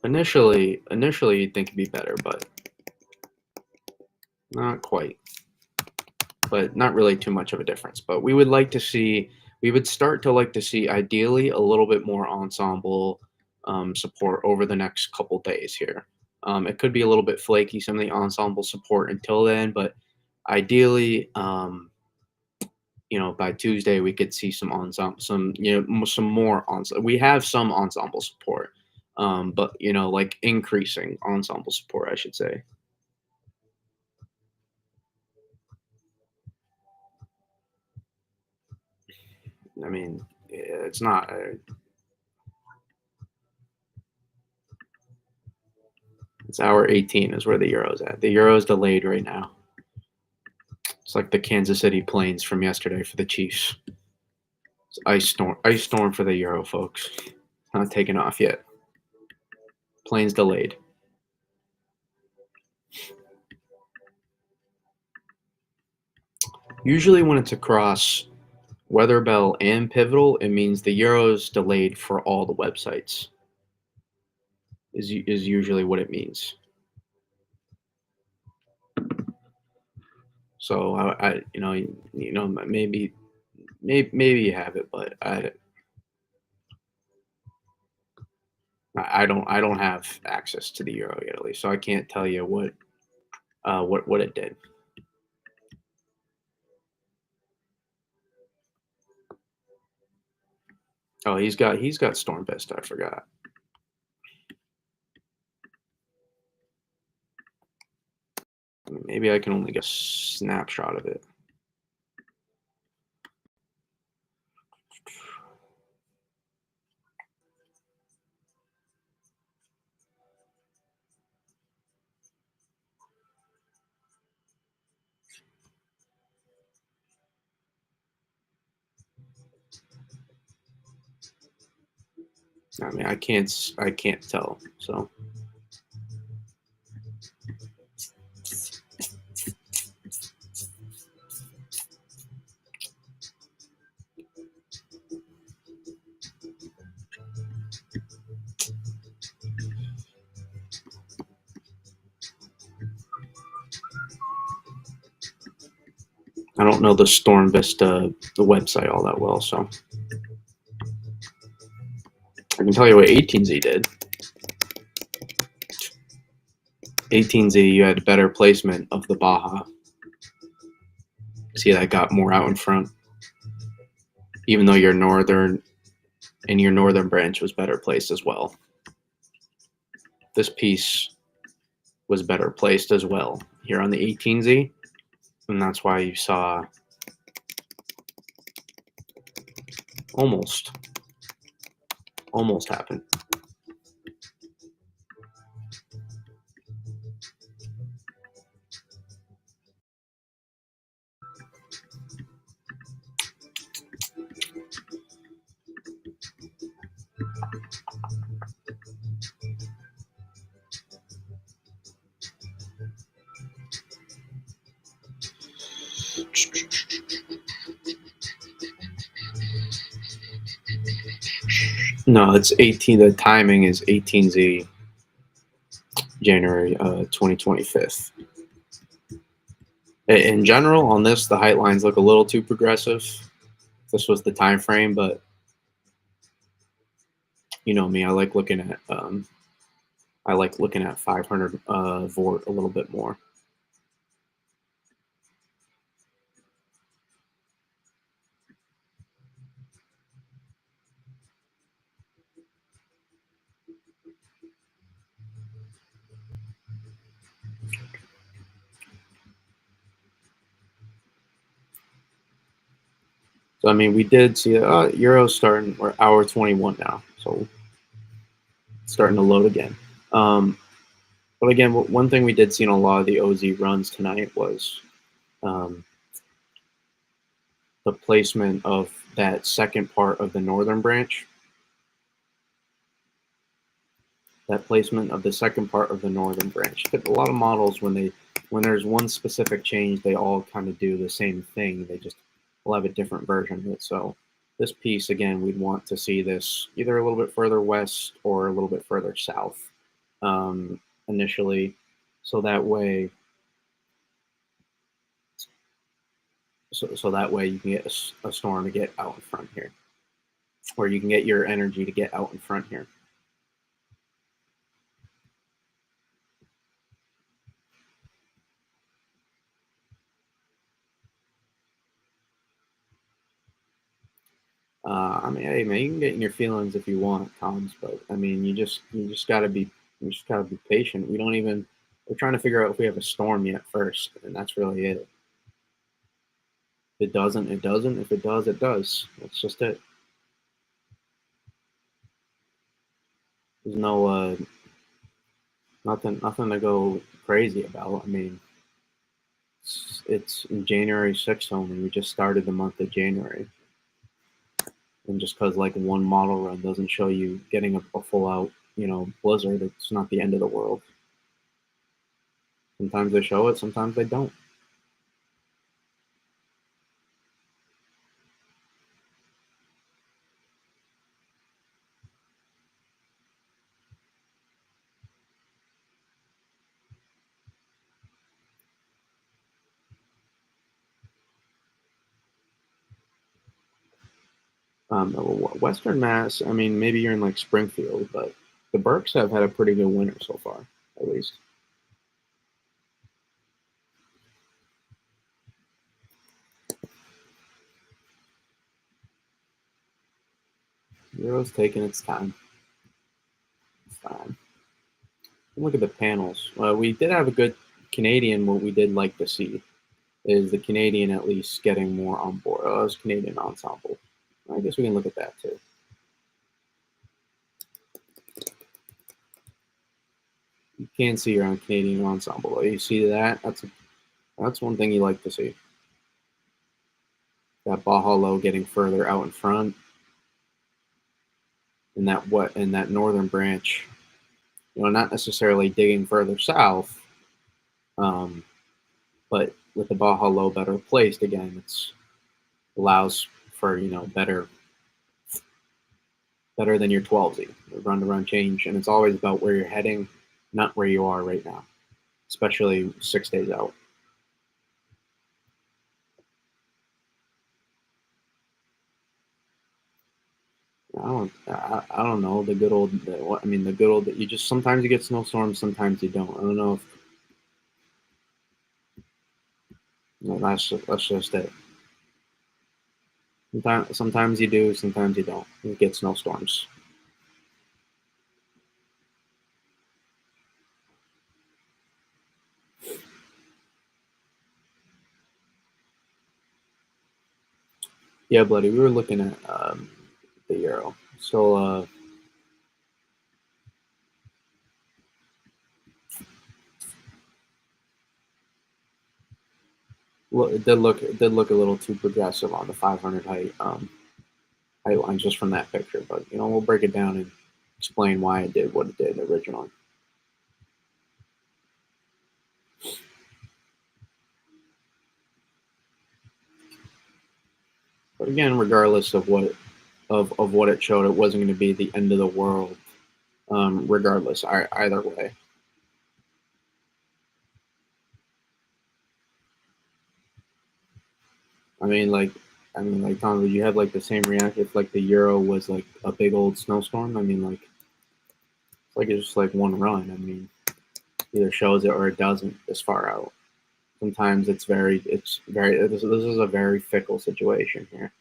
Initially you'd think it'd be better, but not quite. But not really too much of a difference. But we would start to like to see ideally a little bit more ensemble support over the next couple days here. It could be a little bit flaky, some of the ensemble support until then, but ideally, by Tuesday we could see some ensemble, some more ensemble. We have some ensemble support, but like increasing ensemble support, I should say. I mean, it's not. It's hour 18 is where the euro's at. The euro's delayed right now. It's like the Kansas City planes from yesterday for the Chiefs. It's ice storm for the euro, folks. Not taking off yet. Planes delayed. Usually, when it's across Weather Bell and Pivotal, it means the euro's delayed for all the websites. Is usually what it means. So maybe you have it, but I don't have access to the euro yet, at least, so I can't tell you what it did. Oh, he's got Storm Vista. I forgot. Maybe I can only get a snapshot of it. I mean, I can't tell. So I don't know the Storm Vista, the website, all that well. So I can tell you what 18Z did. 18Z, you had better placement of the Baja. See, that got more out in front, even though your northern branch was better placed as well. This piece was better placed as well here on the 18Z, and that's why you saw almost happen. No, it's 18. The timing is 18Z, January 2025. In general, on this, the height lines look a little too progressive. This was the time frame, but you know me, I like looking at I like looking at 500 vort a little bit more. So I mean, we did see Euro starting. We're hour 21 now, so it's starting to load again. Um, but again, one thing we did see in a lot of the OZ runs tonight was um, the placement of that second part of the northern branch. That placement of the second part of the northern branch. But a lot of models, when there's one specific change, they all kind of do the same thing. They just will have a different version of it. So this piece, again, we'd want to see this either a little bit further west or a little bit further south initially. So that way, so that way you can get a storm to get out in front here, or you can get your energy to get out in front here. I mean, hey man, you can get in your feelings if you want at times, but I mean, you just gotta be patient. We're trying to figure out if we have a storm yet first, and that's really it. If it doesn't, it doesn't. If it does, it does. That's just it. There's no nothing to go crazy about. I mean, it's January 6th only. We just started the month of January, and just because like one model run doesn't show you getting a full out blizzard, it's not the end of the world. Sometimes they show it, sometimes they don't. Western Mass, I mean, maybe you're in like Springfield, but the Berks have had a pretty good winter so far, at least. Euro's taking its time. It's fine. Look at the panels. We did have a good Canadian. What we did like to see is the Canadian at least getting more on board. Oh, it's Canadian ensemble. I guess we can look at that too. You can see your own Canadian ensemble. You see that? That's one thing you like to see. That Baja Low getting further out in front, and that northern branch. Not necessarily digging further south, um, but with the Baja Low better placed again, it's allows for better than your 12Z, run to run change, and it's always about where you're heading, not where you are right now, especially 6 days out. I don't know the good old. I mean, the good old that you just sometimes you get snowstorms, sometimes you don't. I don't know if that's just it. Sometimes you do, sometimes you don't. You get snowstorms. Yeah, buddy, we were looking at the euro. So it did look a little too progressive on the 500 height line just from that picture, but we'll break it down and explain why it did what it did originally. But again, regardless of what it showed, it wasn't going to be the end of the world. Regardless, either way. I mean, like Tom, would you have like the same reaction if like the euro was like a big old snowstorm? I mean, like Like it's just like one run. I mean, either shows it or it doesn't this far out. Sometimes this is a very fickle situation here,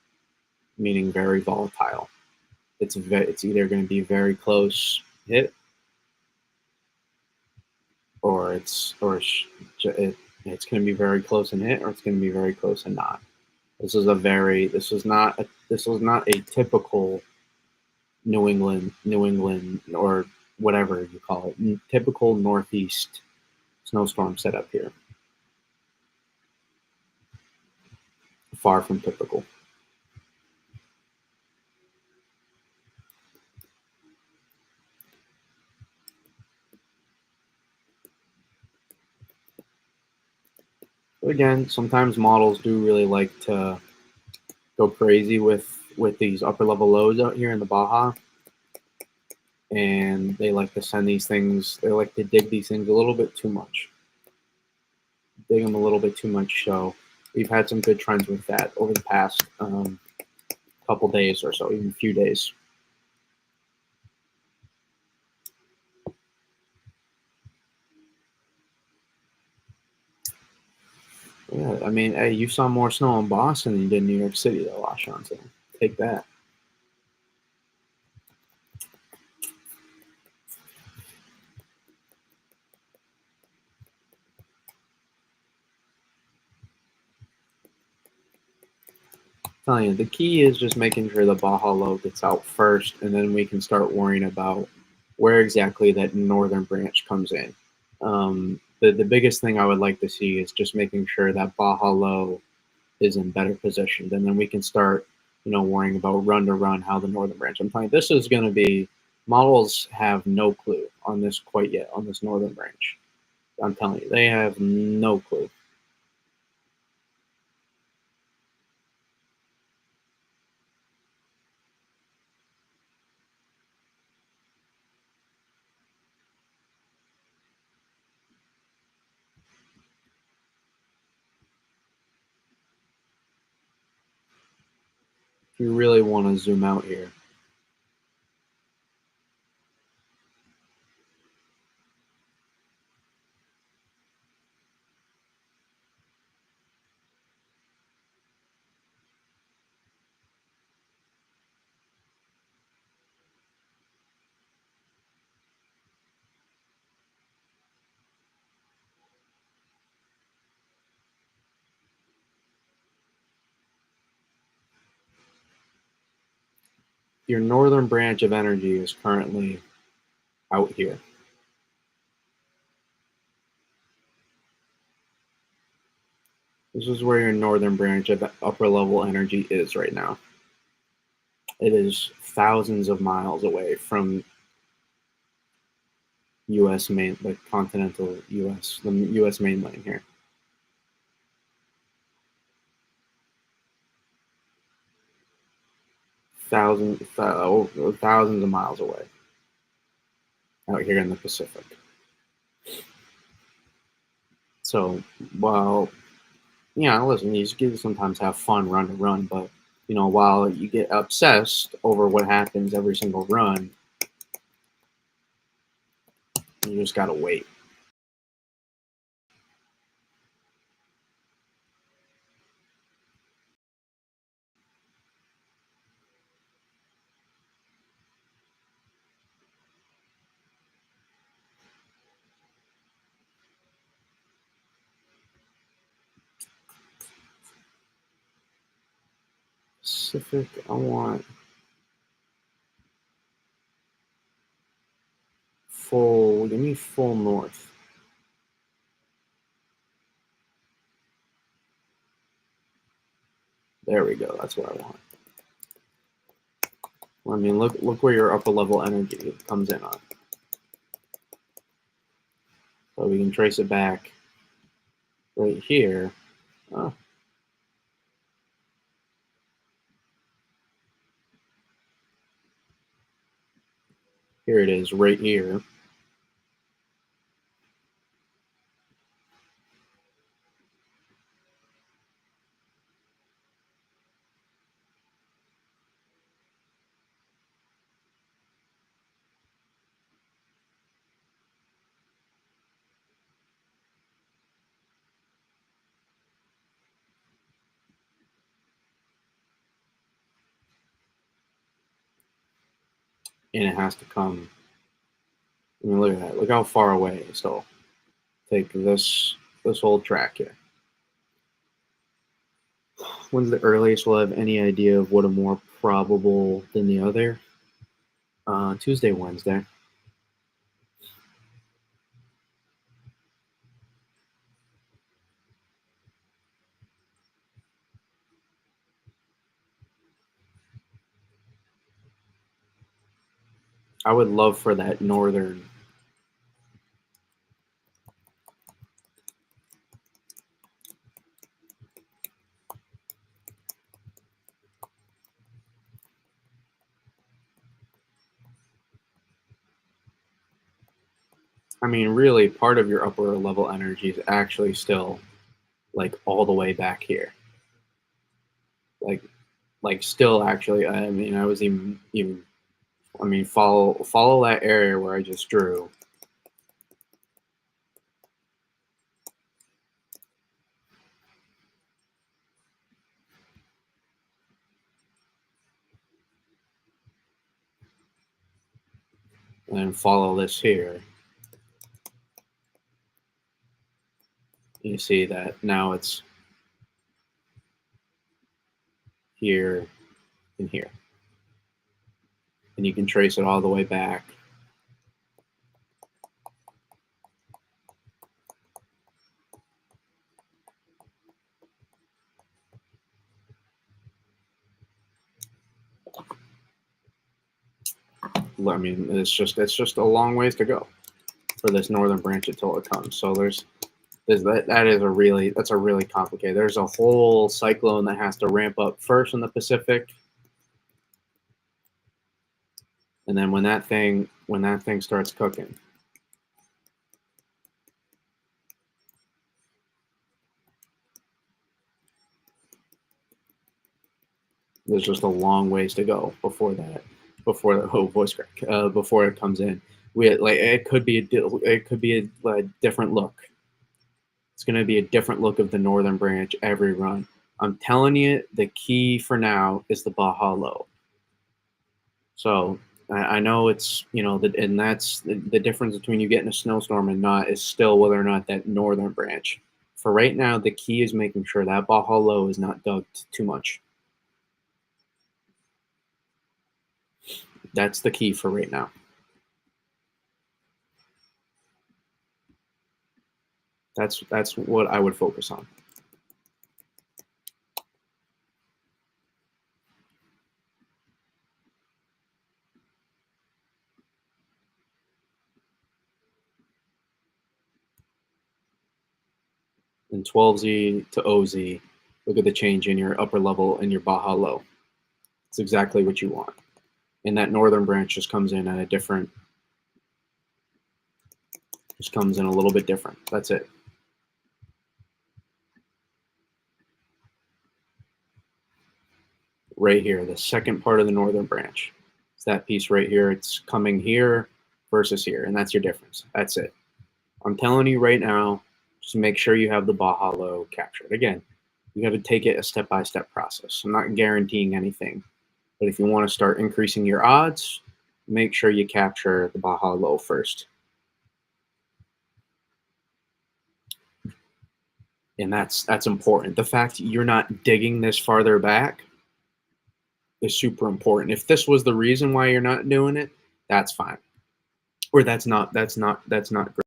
meaning very volatile. It's either going to be very close hit, or it's going to be very close and hit, or it's going to be very close and not. This is not a typical New England, or whatever you call it, typical Northeast snowstorm setup here. Far from typical. But again, sometimes models do really like to go crazy with these upper level lows out here in the Baja, and they like to send these things. They like to dig these things a little bit too much, dig them a little bit too much. So we've had some good trends with that over the past couple days or so, even a few days. Yeah, I mean, hey, you saw more snow in Boston than you did in New York City, though, Ashante. Take that. Telling you, the key is just making sure the Baja low gets out first, and then we can start worrying about where exactly that northern branch comes in. The biggest thing I would like to see is just making sure that Baja low is in better positioned, and then we can start, worrying about run to run how the northern branch. I'm telling you, this is going to be models have no clue on this quite yet on this northern branch. I'm telling you, they have no clue. If you really want to zoom out here, your northern branch of energy is currently out here. This is where your northern branch of upper level energy is right now. It is thousands of miles away from U.S. the continental U.S., the U.S. mainland here. Thousands of miles away out here in the Pacific. So, well, listen, these kids sometimes have fun run to run, but while you get obsessed over what happens every single run, you just gotta wait. Pacific, I want full. Give me full north. There we go. That's what I want. I mean, look where your upper level energy comes in on. So we can trace it back right here. Oh, here it is, right here. and it has to come. I mean, look at that. Look how far away. So take this whole track here. When's the earliest we'll have any idea of what a more probable than the other? Tuesday, Wednesday. I would love for that northern. I mean, really, part of your upper level energy is actually still like all the way back here. Like, still actually. I mean, I was even. I mean, follow that area where I just drew, and then follow this here. You see that now it's here and here, and you can trace it all the way back. I mean, it's just a long ways to go for this northern branch until it comes. So that's a really complicated. There's a whole cyclone that has to ramp up first in the Pacific, and then when that thing starts cooking, there's just a long ways to go before the whole voice crack before it comes in. It could be a different look. It's going to be a different look of the northern branch every run. I'm telling you, the key for now is the Baja Low. So I know and that's the difference between you getting a snowstorm and not is still whether or not that northern branch. For right now, the key is making sure that Baja Low is not dug too much. That's the key for right now. That's what I would focus on. And 12Z to OZ, look at the change in your upper level and your Baja Low. It's exactly what you want. And that northern branch just comes in at a different, just comes in a little bit different. That's it. Right here, the second part of the northern branch. It's that piece right here. It's coming here versus here, and that's your difference. That's it. I'm telling you right now, just make sure you have the Baja Low captured. Again, you got to take it a step-by-step process. I'm not guaranteeing anything, but if you want to start increasing your odds, make sure you capture the Baja Low first. And that's important. The fact you're not digging this farther back is super important. If this was the reason why you're not doing it, that's fine. Or that's not great.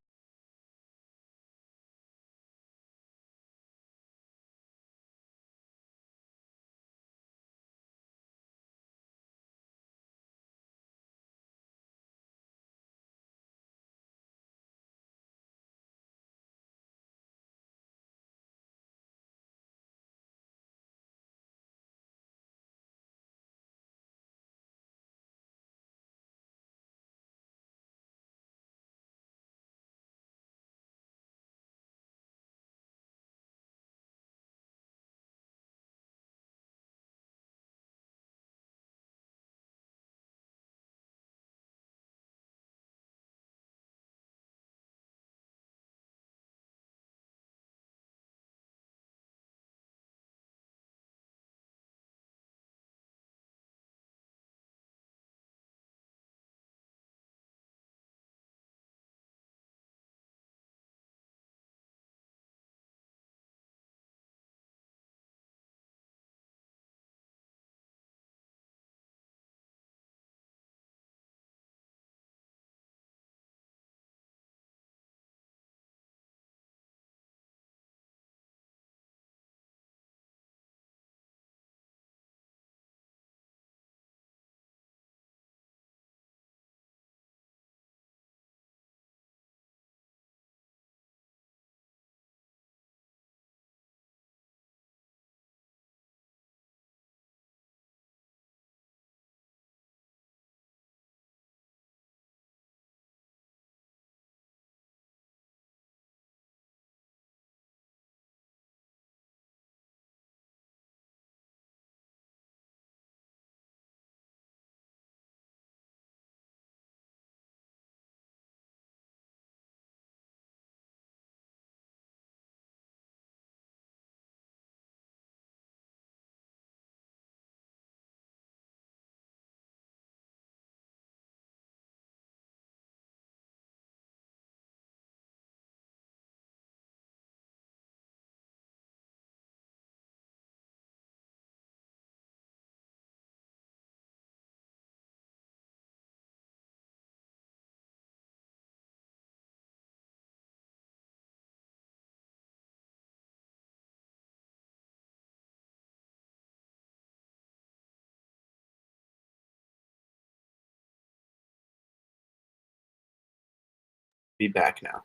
Be back now.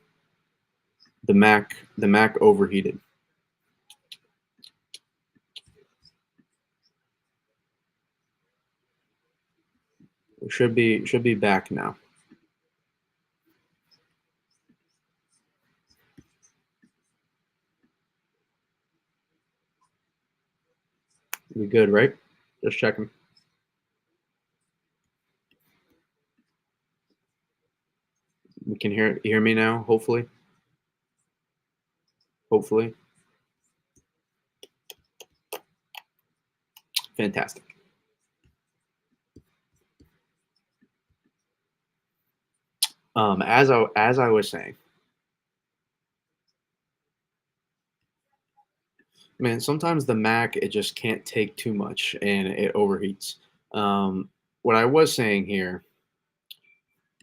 The Mac overheated. It should be back now. We good, right? Just checking. You can hear me now, hopefully. Hopefully. Fantastic. As I was saying, man, sometimes the Mac it just can't take too much and it overheats. Um, what I was saying here,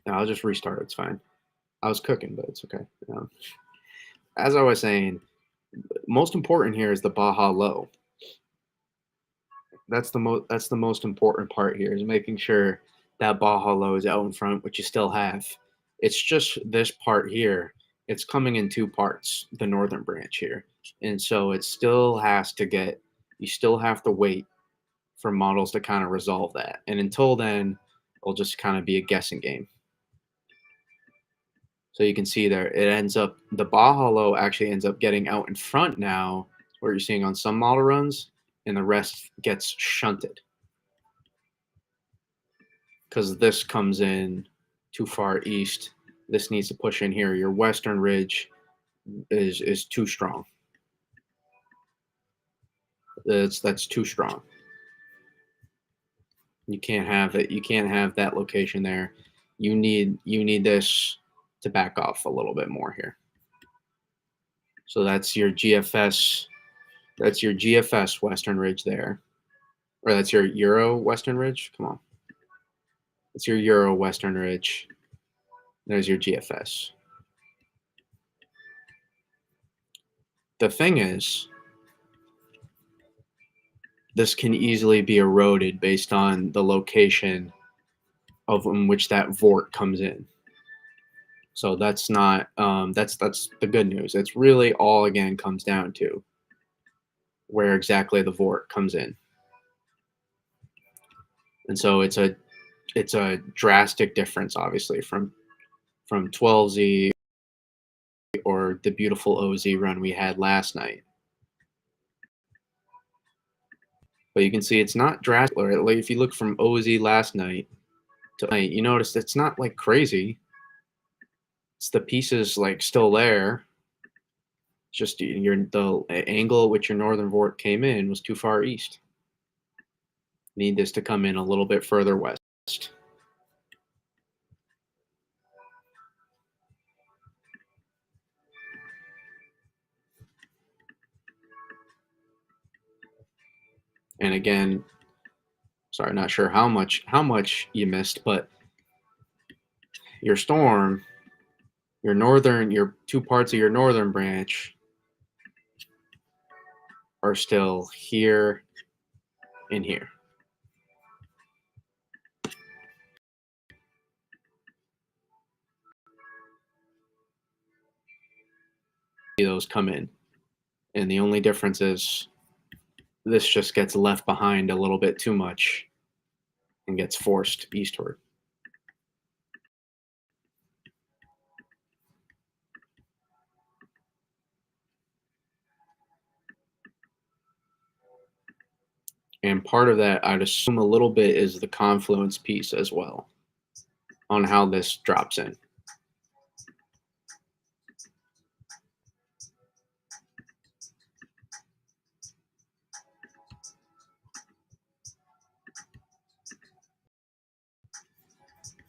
I'll just restart. It's fine. I was cooking, but it's okay. As I was saying, most important here is the Baja low. That's the most important part here is making sure that Baja low is out in front, which you still have. It's just this part here. It's coming in two parts, the northern branch here. And so it still has to get you still have to wait for models to kind of resolve that. And until then, it'll just kind of be a guessing game. So you can see there, it ends up the Baja low actually ends up getting out in front now, what you're seeing on some model runs, and the rest gets shunted because this comes in too far east. This needs to push in here. Your western ridge is too strong. That's too strong. You can't have it. You can't have that location there. You need this to back off a little bit more here. So that's your GFS. That's your GFS western ridge there, or that's your Euro western ridge. Come on, it's your Euro western ridge. There's your GFS. The thing is, this can easily be eroded based on the location of in which that vort comes in. So that's not that's the good news. It's really all again comes down to where exactly the vort comes in. And so it's a drastic difference obviously from 12Z or the beautiful OZ run we had last night. But you can see it's not drastic. Like if you look from OZ last night to tonight, you notice it's not like crazy. It's the pieces like still there. It's just the angle at which your northern vort came in was too far east. Need this to come in a little bit further west. And again, sorry, not sure how much you missed, but your storm, your two parts of your northern branch are still here and here. Those come in. And the only difference is this just gets left behind a little bit too much and gets forced eastward. And part of that, I'd assume a little bit is the confluence piece as well on how this drops in.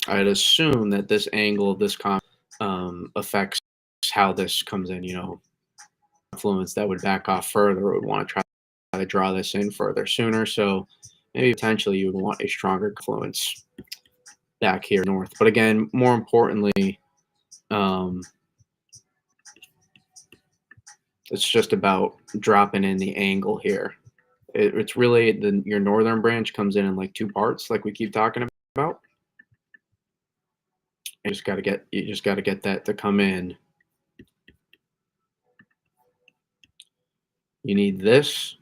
I'd assume that this angle of this affects how this comes in. Influence that would back off further would want to try to draw this in further sooner. So maybe potentially you would want a stronger influence back here north. But again, more importantly, it's just about dropping in the angle here. It's really your northern branch comes in like two parts, like we keep talking about. You just got to get that to come in. You need this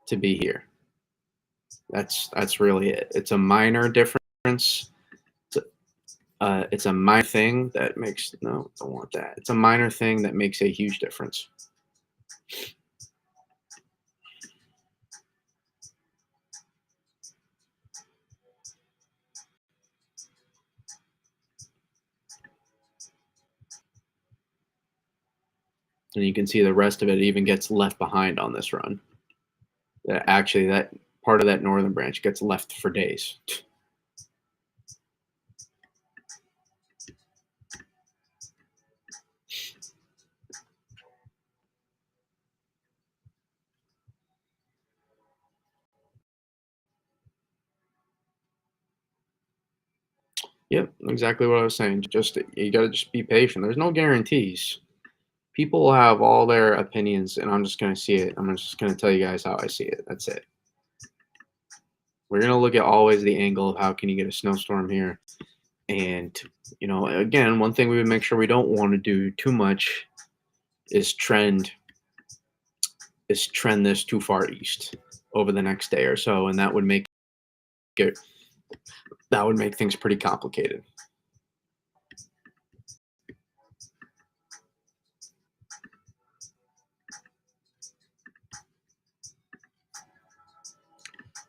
to be here. That's really it. It's a minor difference. It's a minor thing that makes no, don't want that. It's a minor thing that makes a huge difference. And you can see the rest of it even gets left behind on this run. Actually, that part of that northern branch gets left for days. Yep, exactly what I was saying. Just you got to just be patient. There's no guarantees. People have all their opinions, and I'm just gonna see it. I'm just gonna tell you guys how I see it. That's it. We're gonna look at always the angle of how can you get a snowstorm here. And again, one thing we would make sure we don't want to do too much is trend this too far east over the next day or so, and it that would make things pretty complicated.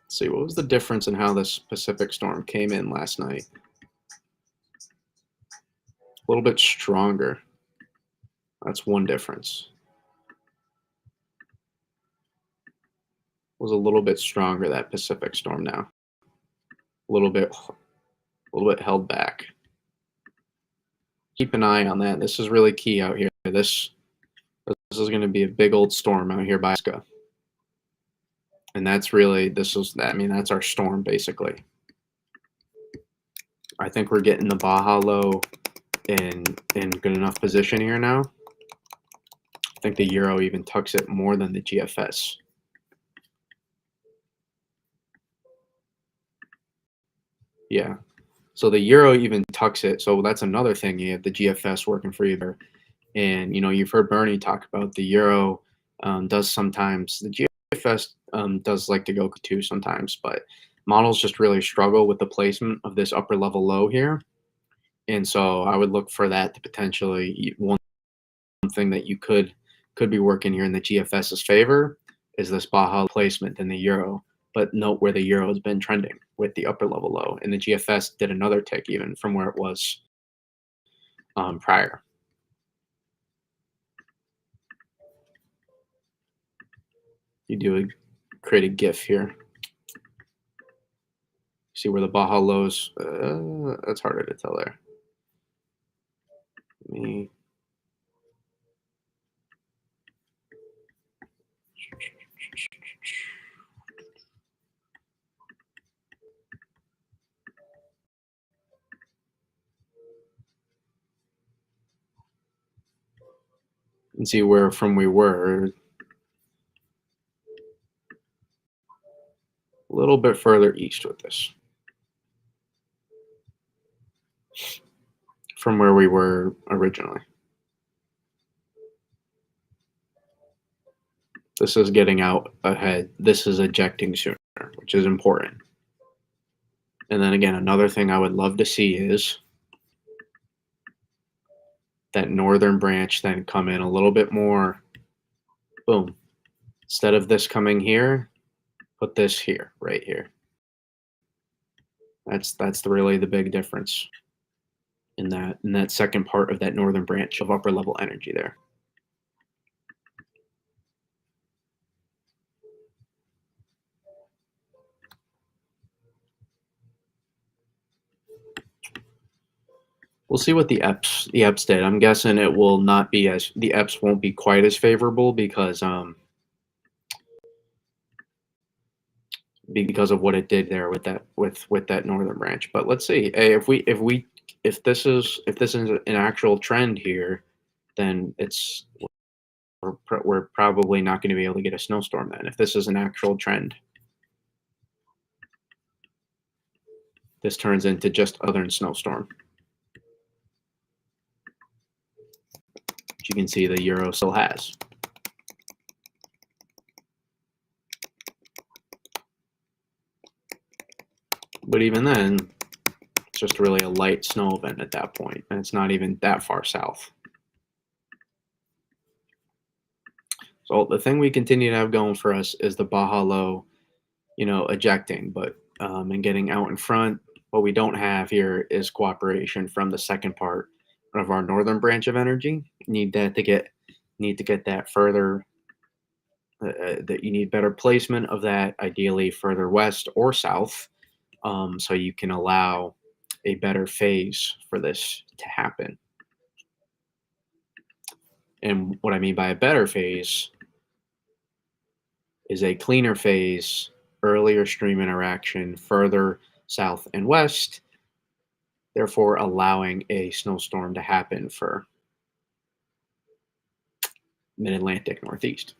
Let's see, what was the difference in how this Pacific storm came in last night? A little bit stronger. That's one difference. Was a little bit stronger, that Pacific storm now. A little bit held back. Keep an eye on that. This is really key out here. This is going to be a big old storm out here by Alaska. And that's that's our storm basically. I think we're getting the Baja low in good enough position here now. I think the Euro even tucks it more than the GFS. Yeah. So the Euro even tucks it. So that's another thing. You have the GFS working for you there. And you've heard Bernie talk about the Euro does sometimes. The GFS does like to go too sometimes, but models just really struggle with the placement of this upper level low here. And so I would look for that to potentially one thing that you could be working here in the GFS's favor is this Baja placement in the Euro. But note where the Euro has been trending with the upper level low, and the GFS did another tick even from where it was prior. Create a GIF here. See where the Baja lows. That's harder to tell there. Let me and see where from we were. A little bit further east with this. From where we were originally. This is getting out ahead. This is ejecting sooner, which is important. And then again, another thing I would love to see is that northern branch then come in a little bit more. Boom. Instead of this coming here, put this here, right here. That's really the big difference in that second part of that northern branch of upper level energy there. We'll see what the EPS did. I'm guessing it will not be the EPS won't be quite as favorable because of what it did there with that northern branch. But let's see. Hey, if this is an actual trend here, then we're probably not going to be able to get a snowstorm then. If this is an actual trend, this turns into just southern snowstorm. you can see the Euro still has. But even then, it's just really a light snow event at that point, and it's not even that far south. So the thing we continue to have going for us is the Baja Low, ejecting, but and getting out in front. What we don't have here is cooperation from the second part of our northern branch of energy. Need to get that further. That you need better placement of that, ideally further west or south, so you can allow a better phase for this to happen. And what I mean by a better phase is a cleaner phase, earlier stream interaction, further south and west, therefore allowing a snowstorm to happen for mid-Atlantic Northeast.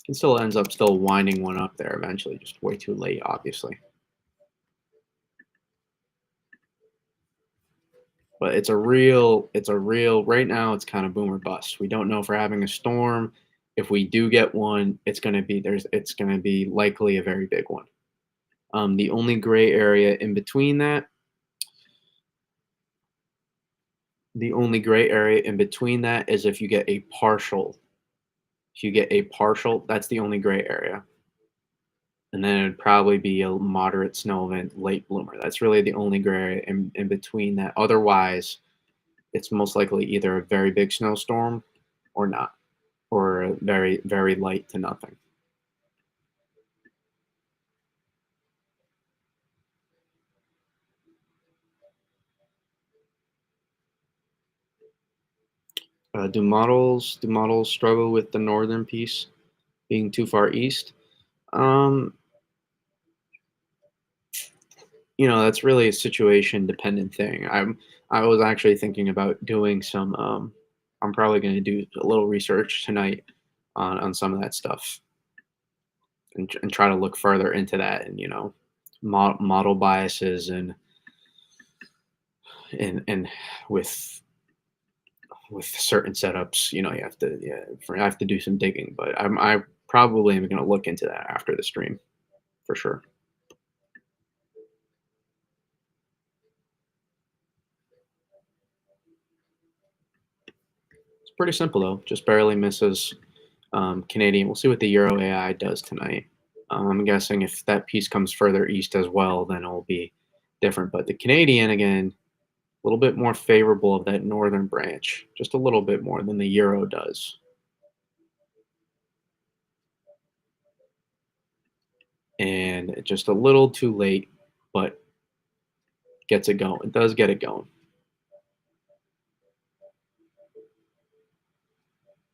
It still ends up still winding one up there eventually, just way too late, obviously. But right now it's kind of boom or bust. We don't know if we're having a storm. If we do get one, it's gonna be likely a very big one. The only gray area in between that, is if you get a partial. If you get a partial, that's the only gray area. And then it'd probably be a moderate snow event, late bloomer. That's really the only gray area in between that. Otherwise, it's most likely either a very big snowstorm or not, or a very, very light to nothing. Do models struggle with the northern piece being too far east? Um, that's really a situation dependent thing. I was actually thinking about doing some. I'm probably going to do a little research tonight on some of that stuff, and try to look further into that, and model biases, and with certain setups, you have to, I have to do some digging, but I probably am going to look into that after the stream for sure. It's pretty simple though, just barely misses Canadian. We'll see what the Euro AI does tonight. I'm guessing if that piece comes further east as well, then it'll be different. But the Canadian, again, a little bit more favorable of that northern branch, just a little bit more than the Euro does. And just a little too late, but gets it going. It does get it going.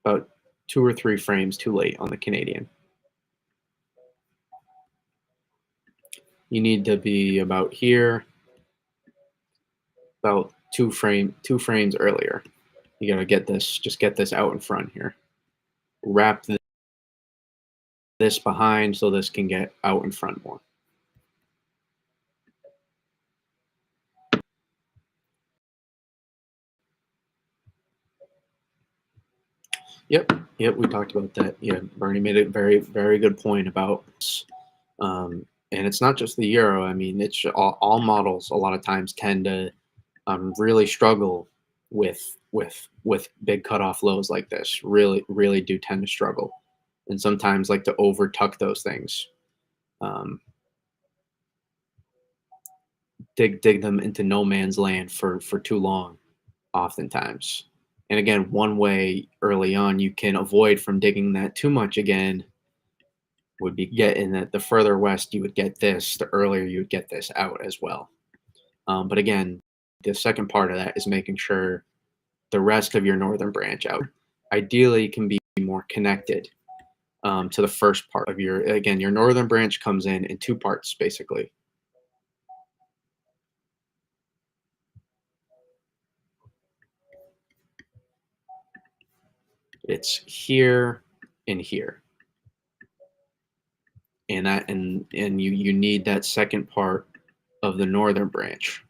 About 2 or 3 frames too late on the Canadian. You need to be about here, about 2 frames earlier. You gotta get this out in front here. Wrap this behind so this can get out in front more. Yep, we talked about that. Yeah, Bernie made a very, very good point about, and it's not just the Euro. I mean, it's all models. A lot of times tend to really struggle with big cutoff lows like this. Really, really do tend to struggle, and sometimes like to over tuck those things. Dig them into no man's land for too long, oftentimes. And again, one way early on you can avoid from digging that too much again would be getting that the further west you would get this, the earlier you would get this out as well. But again, the second part of that is making sure the rest of your northern branch out ideally can be more connected to the first part of your northern branch comes in 2 parts basically. It's here and here. And you need that second part of the northern branch.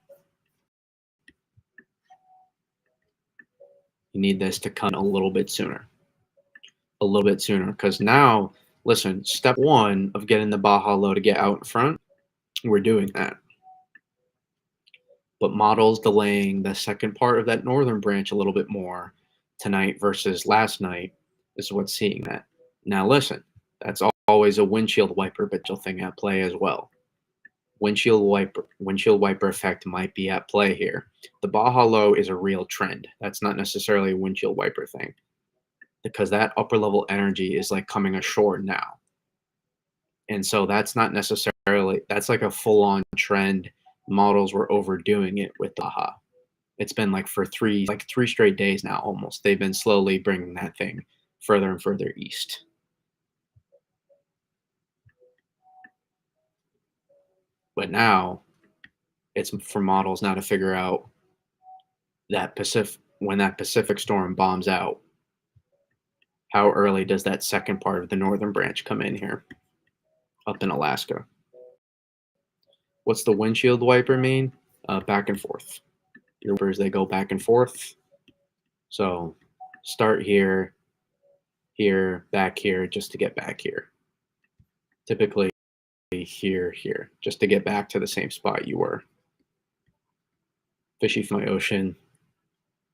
You need this to come a little bit sooner, a little bit sooner. Because now, listen, step one of getting the Baja low to get out in front, we're doing that. But models delaying the second part of that northern branch a little bit more tonight versus last night is what's seeing that. Now, listen, that's always a windshield wiper potential thing at play as well. Windshield wiper effect might be at play here. The Baja low is a real trend. That's not necessarily a windshield wiper thing because that upper level energy is like coming ashore now. And so that's not necessarily that's like a full on trend. Models were overdoing it with Baja. It's been like for three straight days now almost. They've been slowly bringing that thing further and further east. But now it's for models now to figure out that Pacific when that Pacific storm bombs out, how early does that second part of the northern branch come in here up in Alaska? What's the windshield wiper mean? Back and forth. Your wipers, they go back and forth. So start here, here, back here, just to get back here. Typically here, here, just to get back to the same spot you were. Fishy from my ocean,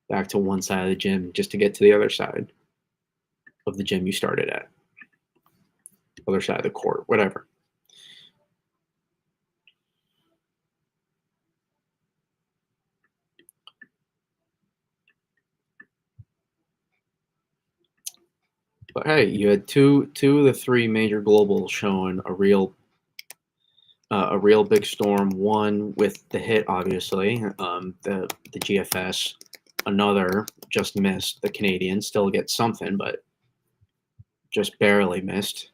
back to one side of the gym, just to get to the other side of the gym you started at. Other side of the court, whatever. But hey, you had two of the three major globals showing a real big storm. One with the hit, obviously, the GFS. Another just missed. The Canadian still gets something, but just barely missed.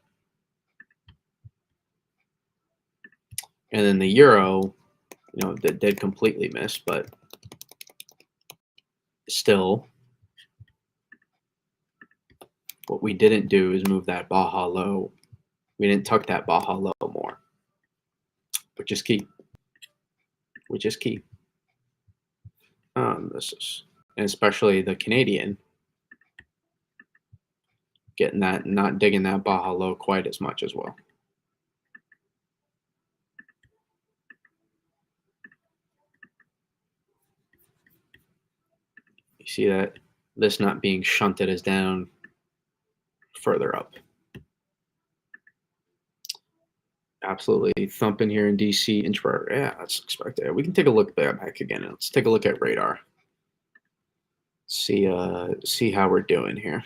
And then the Euro, that did completely miss, but still, what we didn't do is move that Baja low. We didn't tuck that Baja low more, which is key. Which is key. This is, and especially the Canadian, getting that, not digging that Baja low quite as much as well. You see that this not being shunted is down further up. Absolutely thumping here in DC inch per hour. Yeah, that's expected. We can take a look back again. Let's take a look at radar. See how we're doing here.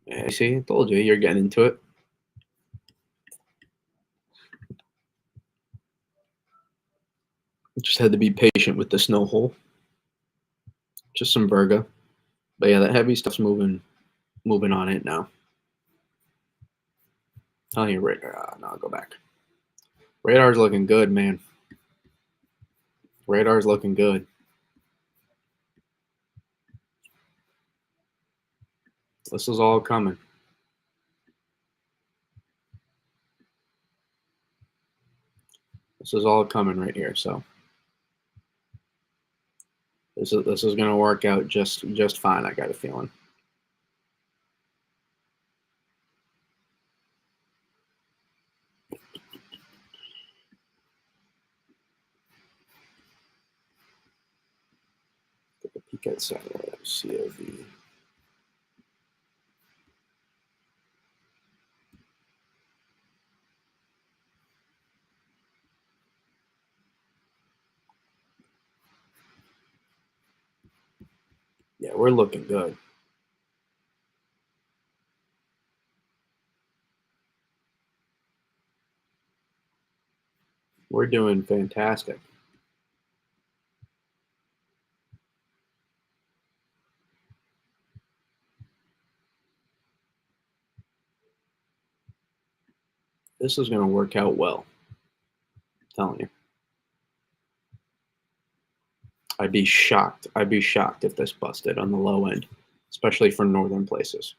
Yeah, see, I told you you're getting into it. Just had to be patient with the snow hole. Just some Virga. But yeah, that heavy stuff's moving on it now. Telling you, radar. No, I'll go back. Radar's looking good, man. Radar's looking good. This is all coming. This is all coming right here. So this is gonna work out just fine. I got a feeling. Take a peek at satellite COV. Yeah, we're looking good. We're doing fantastic. This is going to work out well. I'm telling you. I'd be shocked. I'd be shocked if this busted on the low end, especially for northern places.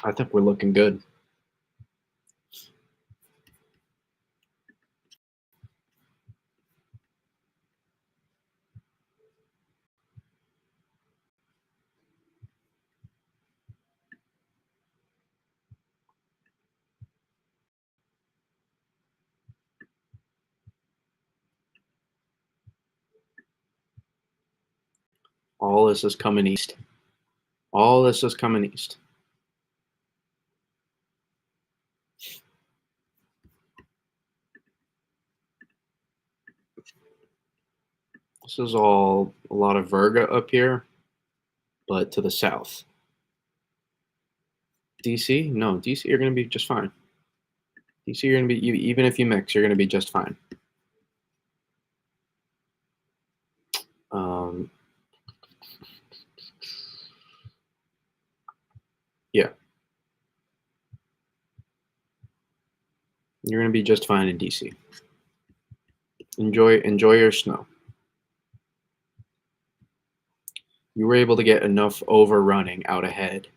I think we're looking good. All this is coming east. All this is coming east. This is all a lot of Virga up here, but to the south. DC? No, DC, you're going to be just fine. DC, you're going to be, even if you mix, you're going to be just fine. Yeah. You're going to be just fine in DC. Enjoy your snow. You were able to get enough overrunning out ahead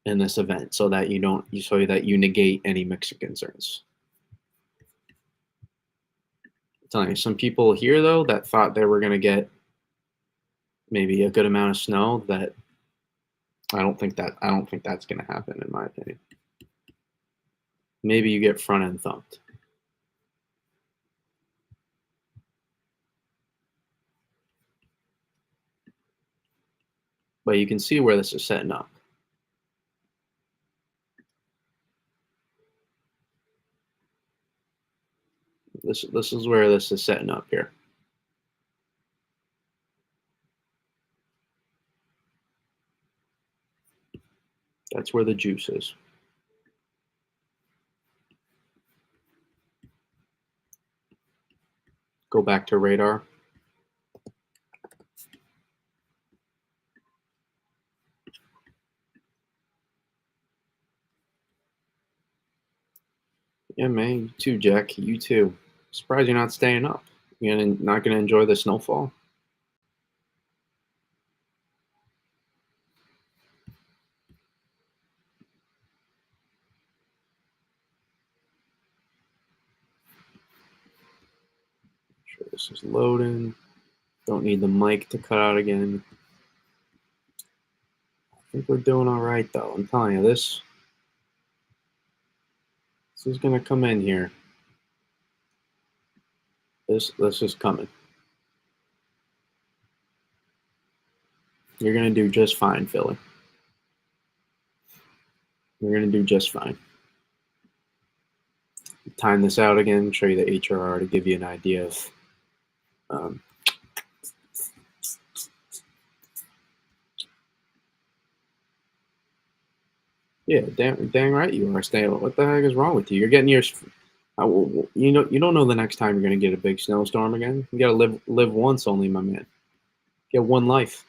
in this event so that you negate any mixing concerns. I'm telling you, some people here though that thought they were going to get maybe a good amount of snow, that I don't think that's going to happen in my opinion. Maybe you get front end thumped. But you can see where this is setting up. This is where this is setting up here. That's where the juice is. Go back to radar. Yeah, man, you too, Jack. You too. Surprised you're not staying up. You're not gonna enjoy the snowfall. Sure, this is loading. Don't need the mic to cut out again. I think we're doing all right though. I'm telling you, this is gonna come in here. This is coming. You're gonna do just fine, Philly. You're gonna do just fine. Time this out again. Show you the HRR to give you an idea of. Yeah, dang right you are, Stan. What the heck is wrong with you? You're getting your. You don't know the next time you're gonna get a big snowstorm again. You gotta live once only, my man. You get one life.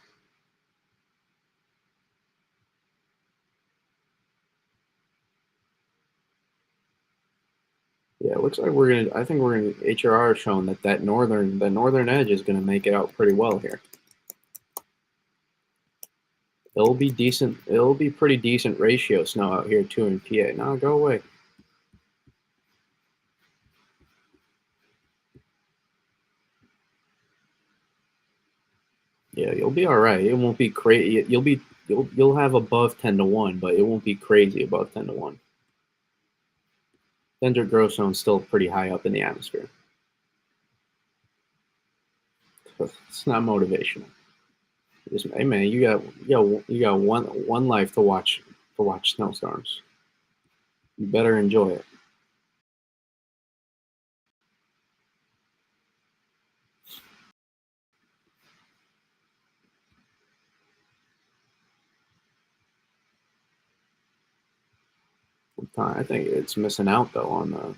Yeah, it looks like I think we're gonna. HRR is showing that the northern edge is gonna make it out pretty well here. It'll be decent. It'll be pretty decent ratio snow out here too in PA. Now go away. Yeah, you'll be all right. It won't be crazy. You'll have above 10-1, but it won't be crazy above 10-1. Dendric growth zone's still pretty high up in the atmosphere. It's not motivational. Just, hey man, you got one life to watch snowstorms. You better enjoy it. I think it's missing out though on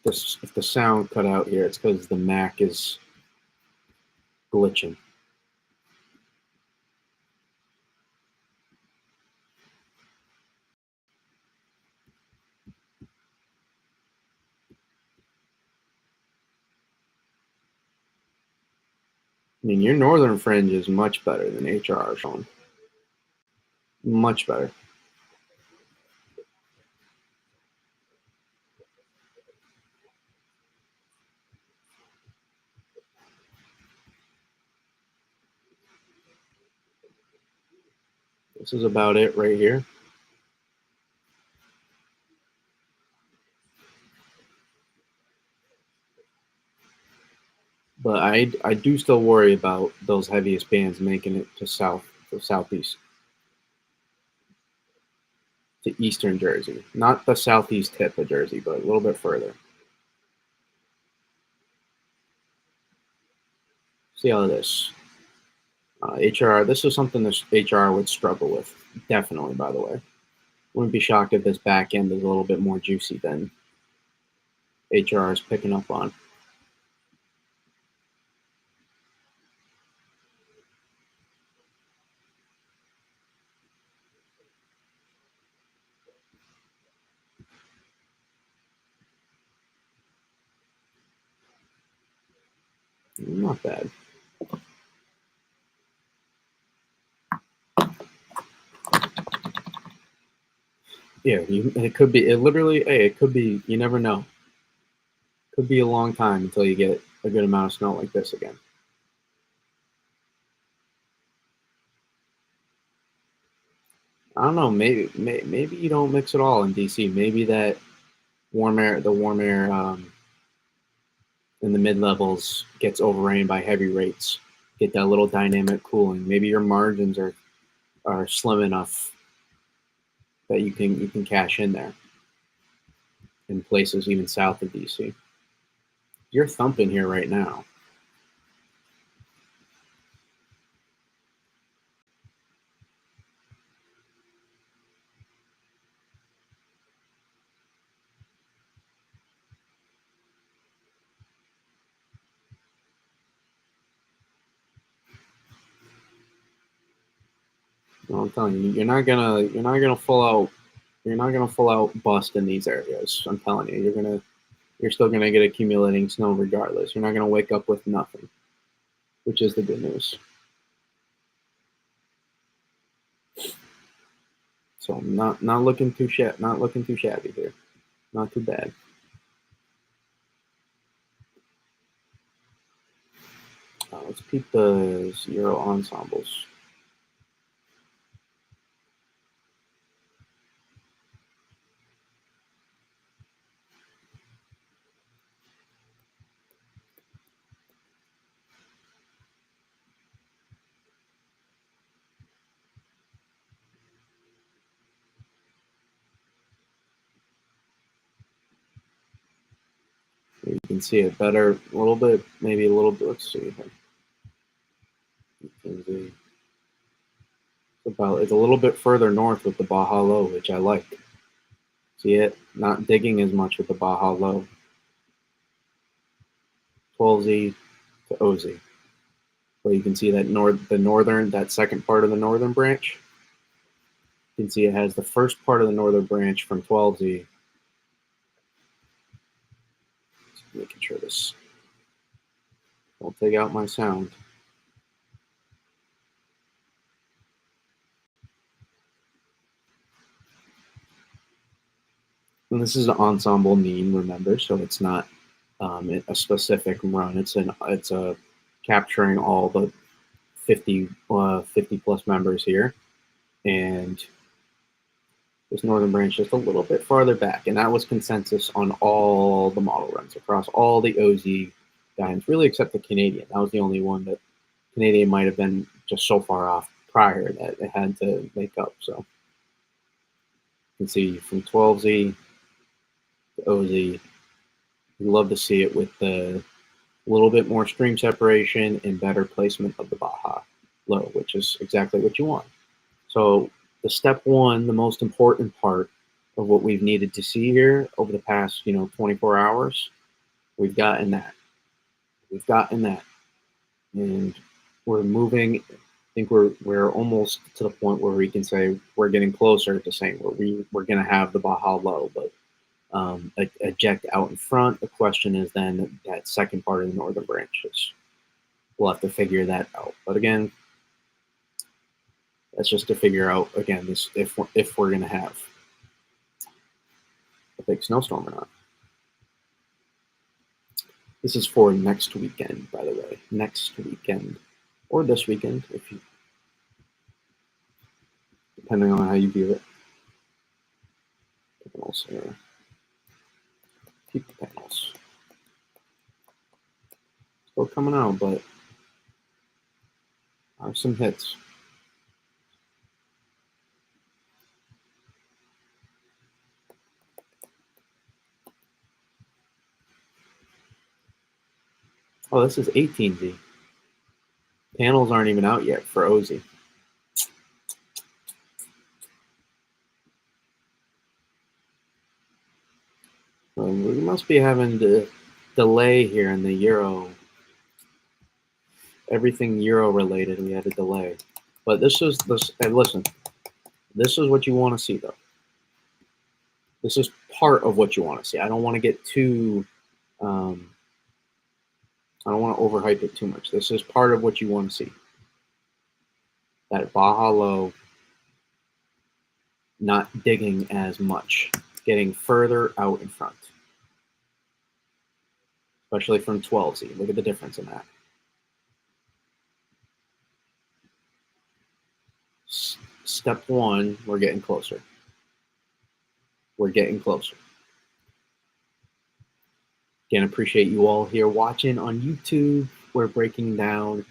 this. If the sound cut out here, it's because the Mac is glitching. I mean, your northern fringe is much better than HR showing. Much better. This is about it right here. But I do still worry about those heaviest bands making it to southeast, to eastern Jersey. Not the southeast tip of Jersey, but a little bit further. See all of this. HR, this is something that HR would struggle with, definitely, by the way. Wouldn't be shocked if this back end is a little bit more juicy than HR is picking up on. Not bad. Yeah, it could be. It literally, hey, it could be. You never know. Could be a long time until you get a good amount of snow like this again. I don't know. Maybe you don't mix it all in DC. Maybe that the warm air in the mid levels gets overrained by heavy rates. Get that little dynamic cooling. Maybe your margins are slim enough that you can cash in there in places even south of DC. You're thumping here right now. Well, I'm telling you, you're not gonna full out bust in these areas. I'm telling you, you're still gonna get accumulating snow regardless. You're not gonna wake up with nothing, which is the good news. So not looking too shabby here. Not too bad. Let's peep the zero ensembles. You can see it better, a little bit, maybe a little bit. Let's see. It's it's a little bit further north with the Baja Low, which I like. See it? Not digging as much with the Baja Low. 12Z to OZ. So you can see that that second part of the northern branch. You can see it has the first part of the northern branch from 12Z. Just making sure this don't take out my sound. And this is an ensemble mean, remember, so it's not a specific run. It's a capturing all the 50 plus members here, and this northern branch just a little bit farther back, and that was consensus on all the model runs across all the OZ diamonds, really except the Canadian. That was the only one that Canadian might have been just so far off prior that it had to make up. So you can see from 12Z to OZ, we love to see it with the little bit more stream separation and better placement of the Baja low, which is exactly what you want. So the step one, the most important part of what we've needed to see here over the past, 24 hours, we've gotten that. We've gotten that. and we're moving. I think we're almost to the point where we can say we're getting closer to saying where we're going to have the Baja low, but eject out in front. The question is then that second part of the northern branches. We'll have to figure that out. But again, that's just to figure out again this if we're going to have a big snowstorm or not. This is for next weekend, by the way. Next weekend or this weekend, if you depending on how you view it. Panels here. Keep the panels. Still coming out, but some hits. Oh, this is 18Z. Panels aren't even out yet for OZ. We must be having the delay here in the Euro. Everything Euro related, we had a delay. But this is this. And listen, this is what you want to see, though. This is part of what you want to see. I don't want to get too. I don't want to overhype it too much. This is part of what you want to see. That Baja low not digging as much, getting further out in front, especially from 12Z. Look at the difference in that. Step one, we're getting closer. We're getting closer. Again, appreciate you all here watching on YouTube. We're breaking down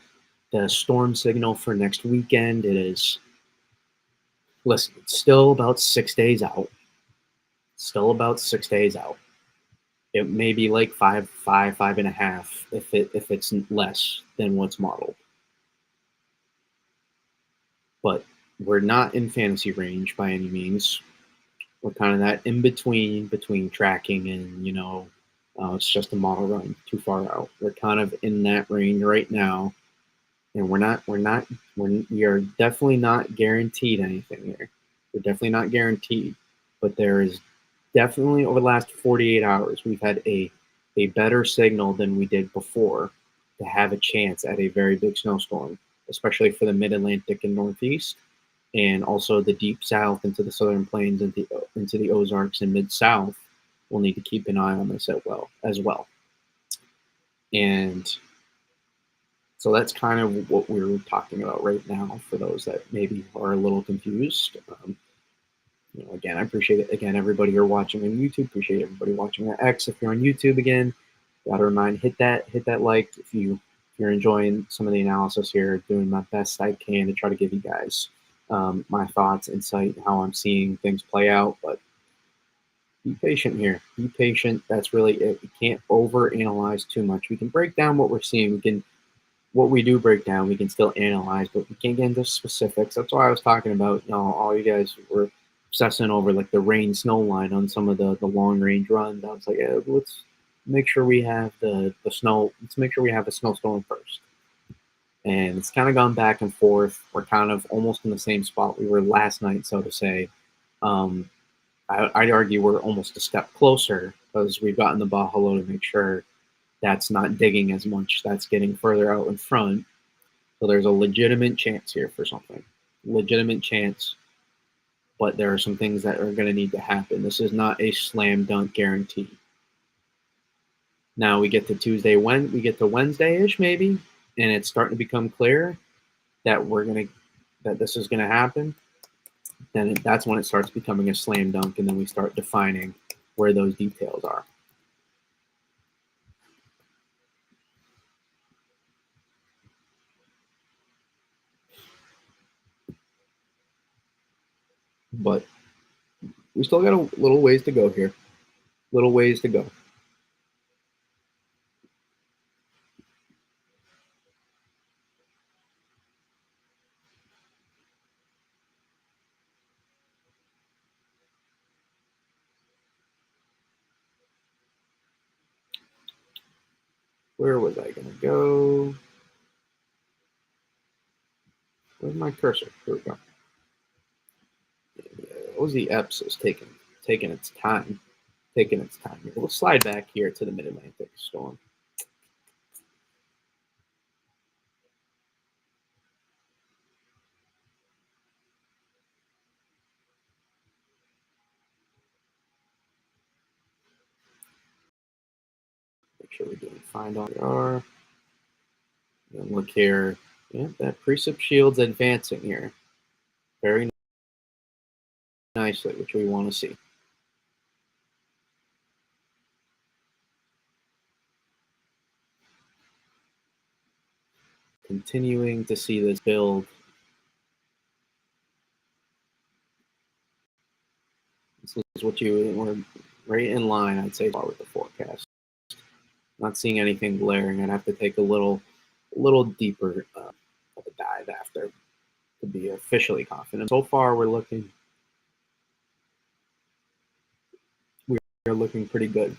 the storm signal for next weekend. It is, listen, it's still about 6 days out. Still about 6 days out. It may be like five and a half if it's less than what's modeled. But we're not in fantasy range by any means. We're kind of that in between tracking and it's just a model run too far out. We're kind of in that range right now, and we are definitely not guaranteed anything here. We're definitely not guaranteed, but there is definitely over the last 48 hours we've had a better signal than we did before to have a chance at a very big snowstorm, especially for the mid-Atlantic and Northeast, and also the deep south into the southern plains and into the Ozarks and mid-south. We'll need to keep an eye on this as well. And so that's kind of what we're talking about right now for those that maybe are a little confused. Again, I appreciate it. Again, everybody here watching on YouTube, appreciate everybody watching on X. If you're on YouTube again, gotta remind, hit that like if you're enjoying some of the analysis here, doing my best I can to try to give you guys my thoughts, insight, how I'm seeing things play out. But be patient here. Be patient. That's really it. We can't overanalyze too much. We can break down what we're seeing. What we do break down, we can still analyze, but we can't get into specifics. That's why I was talking about, all you guys were obsessing over like the rain snow line on some of the long range runs. I was like, let's make sure we have the snow. Let's make sure we have a snowstorm first. And it's kind of gone back and forth. We're kind of almost in the same spot we were last night, so to say. I'd argue we're almost a step closer because we've gotten the Baja low to make sure that's not digging as much. That's getting further out in front. So there's a legitimate chance here for something. Legitimate chance. But there are some things that are going to need to happen. This is not a slam dunk guarantee. Now we get to Wednesday-ish maybe, and it's starting to become clear that this is gonna happen. Then that's when it starts becoming a slam dunk, and then we start defining where those details are. But we still got a little ways to go here. Little ways to go. Where was I gonna go? Where's my cursor? Here we go. OZ Epps is taking its time. Taking its time here. We'll slide back here to the Mid-Atlantic storm. Make sure we're doing fine on R. And look here. Yeah, that precip shield's advancing here very nicely, which we want to see. Continuing to see this build. This is what we're right in line, I'd say, with the forecast. Not seeing anything glaring. I'd have to take a little deeper of a dive after to be officially confident. So far, we're looking pretty good.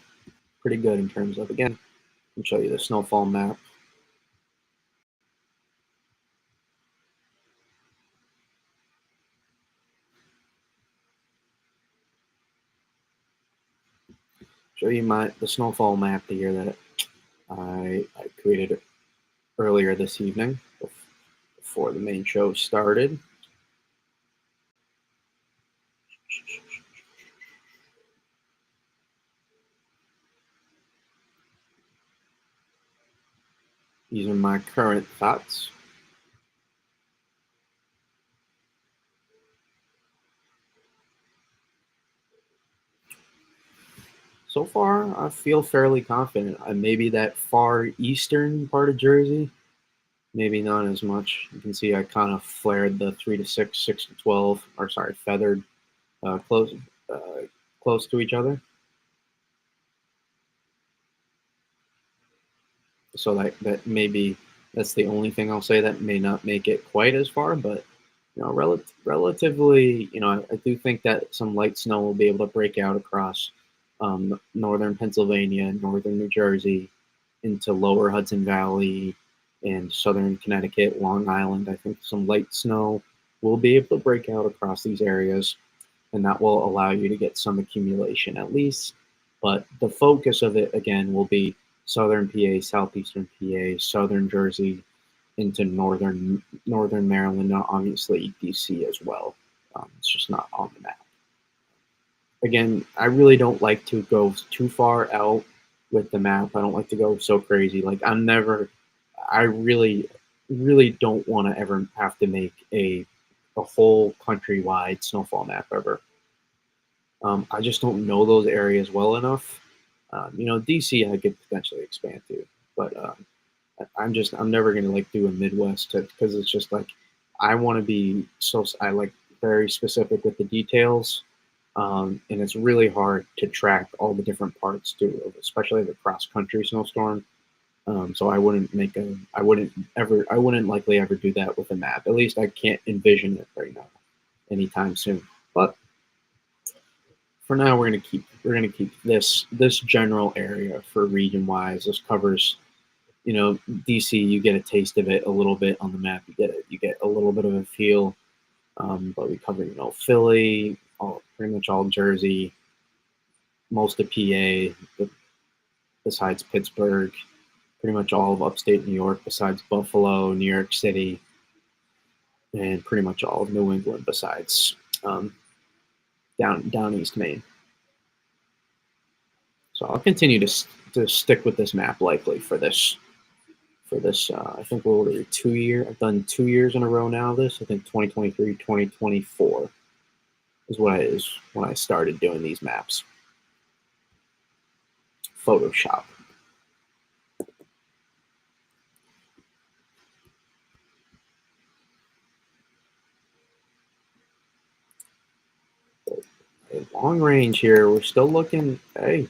Pretty good in terms of, again, I'll show you the snowfall map. Show you the snowfall map here that I created earlier this evening before the main show started. These are my current thoughts. So far, I feel fairly confident. Maybe that far eastern part of Jersey, maybe not as much. You can see I kind of flared the 3 to 6, 6 to 12, or sorry, feathered close to each other. So that maybe that's the only thing I'll say that may not make it quite as far, but relatively, I do think that some light snow will be able to break out across northern Pennsylvania, northern New Jersey, into lower Hudson Valley and southern Connecticut, Long Island. I think some light snow will be able to break out across these areas, and that will allow you to get some accumulation at least. But the focus of it, again, will be southern PA, southeastern PA, southern Jersey, into northern Maryland, and obviously DC as well. It's just not on the map. Again, I really don't like to go too far out with the map. I don't like to go so crazy. Like I really don't want to ever have to make a whole countrywide snowfall map ever. I just don't know those areas well enough. DC I could potentially expand to, but I'm never gonna like do a Midwest because it's just like I want to be I like very specific with the details, and it's really hard to track all the different parts too, especially the cross country snowstorm. So I wouldn't likely ever do that with a map. At least I can't envision it right now, anytime soon. But for now, we're gonna keep this general area for region wise. This covers, DC. You get a taste of it a little bit on the map. You get a little bit of a feel. But we cover, Philly, pretty much all Jersey, most of PA, besides Pittsburgh, pretty much all of upstate New York besides Buffalo, New York City, and pretty much all of New England besides down East Maine. So I'll continue to stick with this map likely for this. I think we're already 2 year. I've done 2 years in a row now. I think 2023, 2024 is when I started doing these maps. Photoshop. Long range here, we're still looking, hey,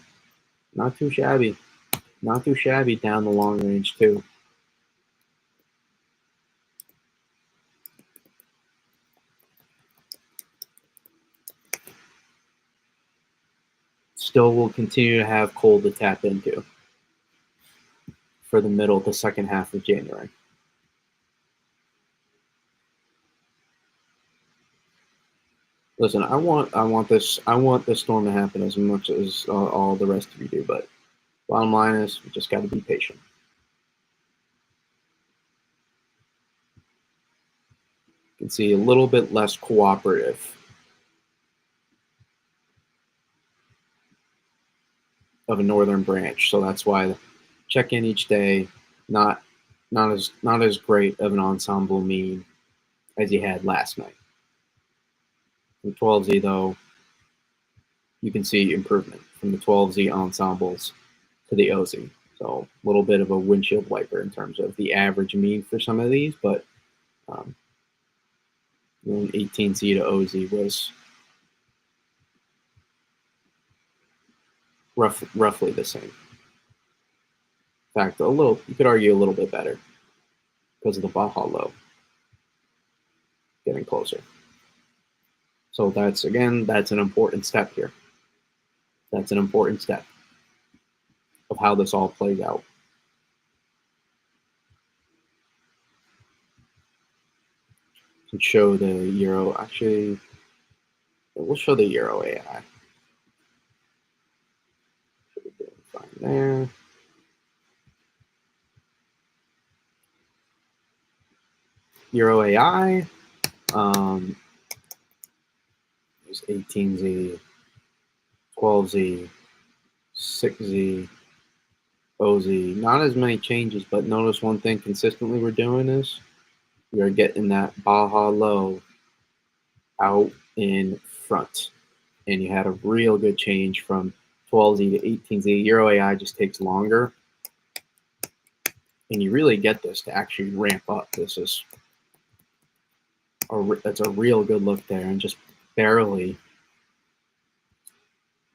not too shabby. Not too shabby down the long range too. Still will continue to have cold to tap into for the middle to second half of January. Listen, I want this storm to happen as much as all the rest of you do. But bottom line is, we just got to be patient. You can see a little bit less cooperative of a northern branch, so that's why check in each day. Not not as great of an ensemble mean as you had last night. From 12Z though, you can see improvement from the 12Z ensembles to the OZ. So a little bit of a windshield wiper in terms of the average mean for some of these, but um, 18Z to OZ was roughly the same. In fact, you could argue a little bit better because of the Baja low getting closer. So that's an important step here. That's an important step of how this all plays out. And show the Euro. Actually, we'll show the Euro AI. Fine there. Euro AI. There's 18Z, 12Z, 6Z, OZ. Not as many changes, but notice one thing consistently we're doing is we are getting that Baja low out in front. And you had a real good change from 12Z to 18Z. Euro AI just takes longer. And you really get this to actually ramp up. That's a real good look there, and just barely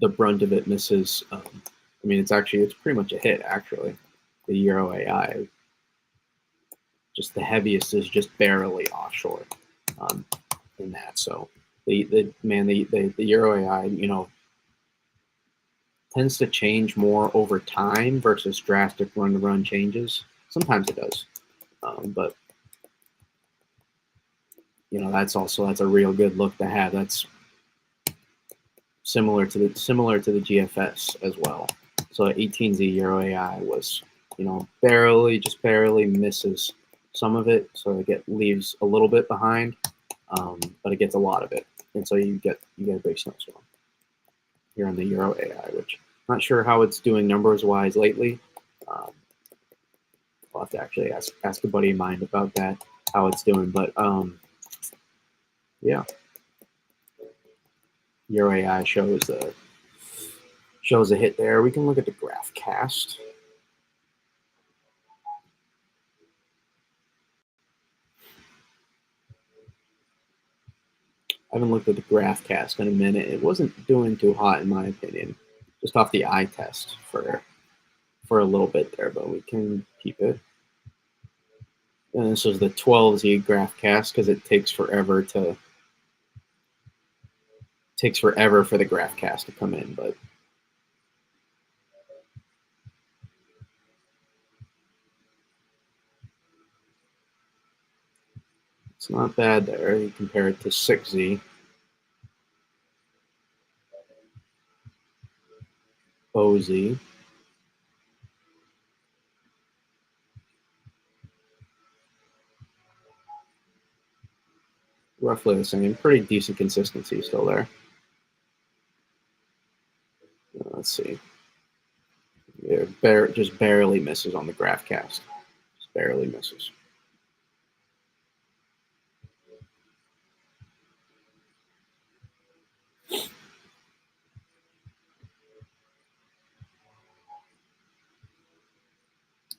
the brunt of it misses. I mean, it's pretty much a hit actually. The Euro AI, just the heaviest is just barely offshore um, in that. So the Euro AI, tends to change more over time versus drastic run-to-run changes. Sometimes it does, but that's a real good look to have. That's similar to the GFS as well. So 18Z Euro AI was, just barely misses some of it, so leaves a little bit behind, but it gets a lot of it, and so you get a big snowstorm here on the Euro AI, which I'm not sure how it's doing numbers wise lately. I'll have to actually ask a buddy of mine about that, how it's doing, but yeah, Euro AI shows a hit there. We can look at the graph cast. I haven't looked at the graph cast in a minute. It wasn't doing too hot in my opinion, just off the eye test for a little bit there, but we can keep it. And this is the 12Z graph cast because it takes forever for the graph cast to come in, but it's not bad there. You compare it to 6Z, OZ. Roughly the same. Pretty decent consistency still there. Let's see. Yeah, just barely misses on the graph cast. Just barely misses.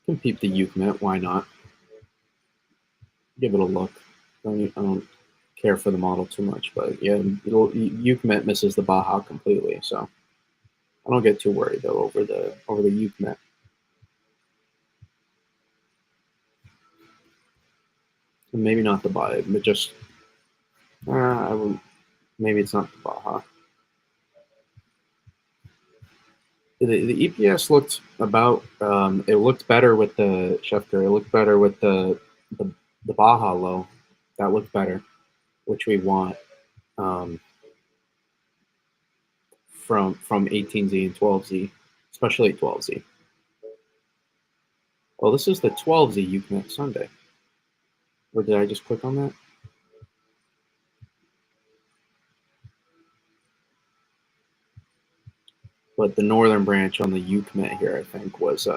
Can peep the UCMet. Why not? Give it a look. I don't care for the model too much, but yeah, UCMet misses the Baja completely, so I don't get too worried though over the UCMet. Maybe not the Baja, but just I would, maybe it's not the Baja. The EPS looked about. It looked better with the Schefter. It looked better with the Baja low. That looked better, which we want. from 18Z and 12Z, especially 12Z. Well, this is the 12Z you connect Sunday. Or did I just click on that? But the northern branch on the UConnect here, I think, was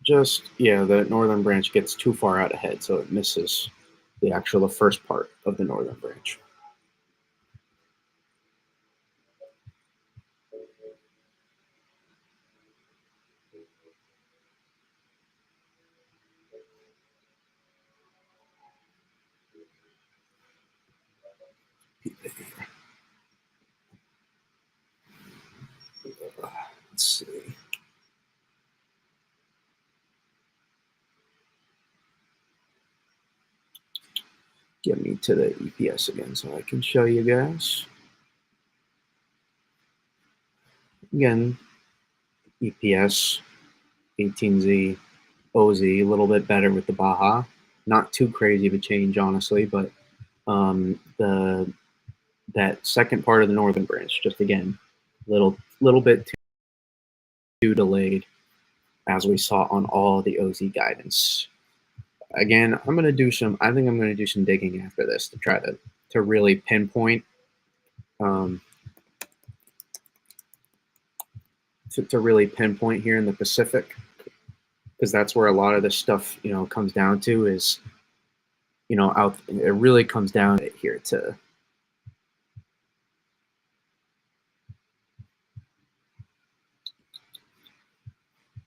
just, yeah, the northern branch gets too far out ahead, so it misses the first part of the northern branch. Let's see. Get me to the EPS again so I can show you guys. Again, EPS, 18Z, OZ, a little bit better with the Baja. Not too crazy of a change, honestly, but that second part of the northern branch, just again, little bit too delayed, as we saw on all the OZ guidance. Again, I think I'm gonna do some digging after this to try to really pinpoint um, to really pinpoint here in the Pacific, because that's where a lot of this stuff comes down to is out it really comes down here to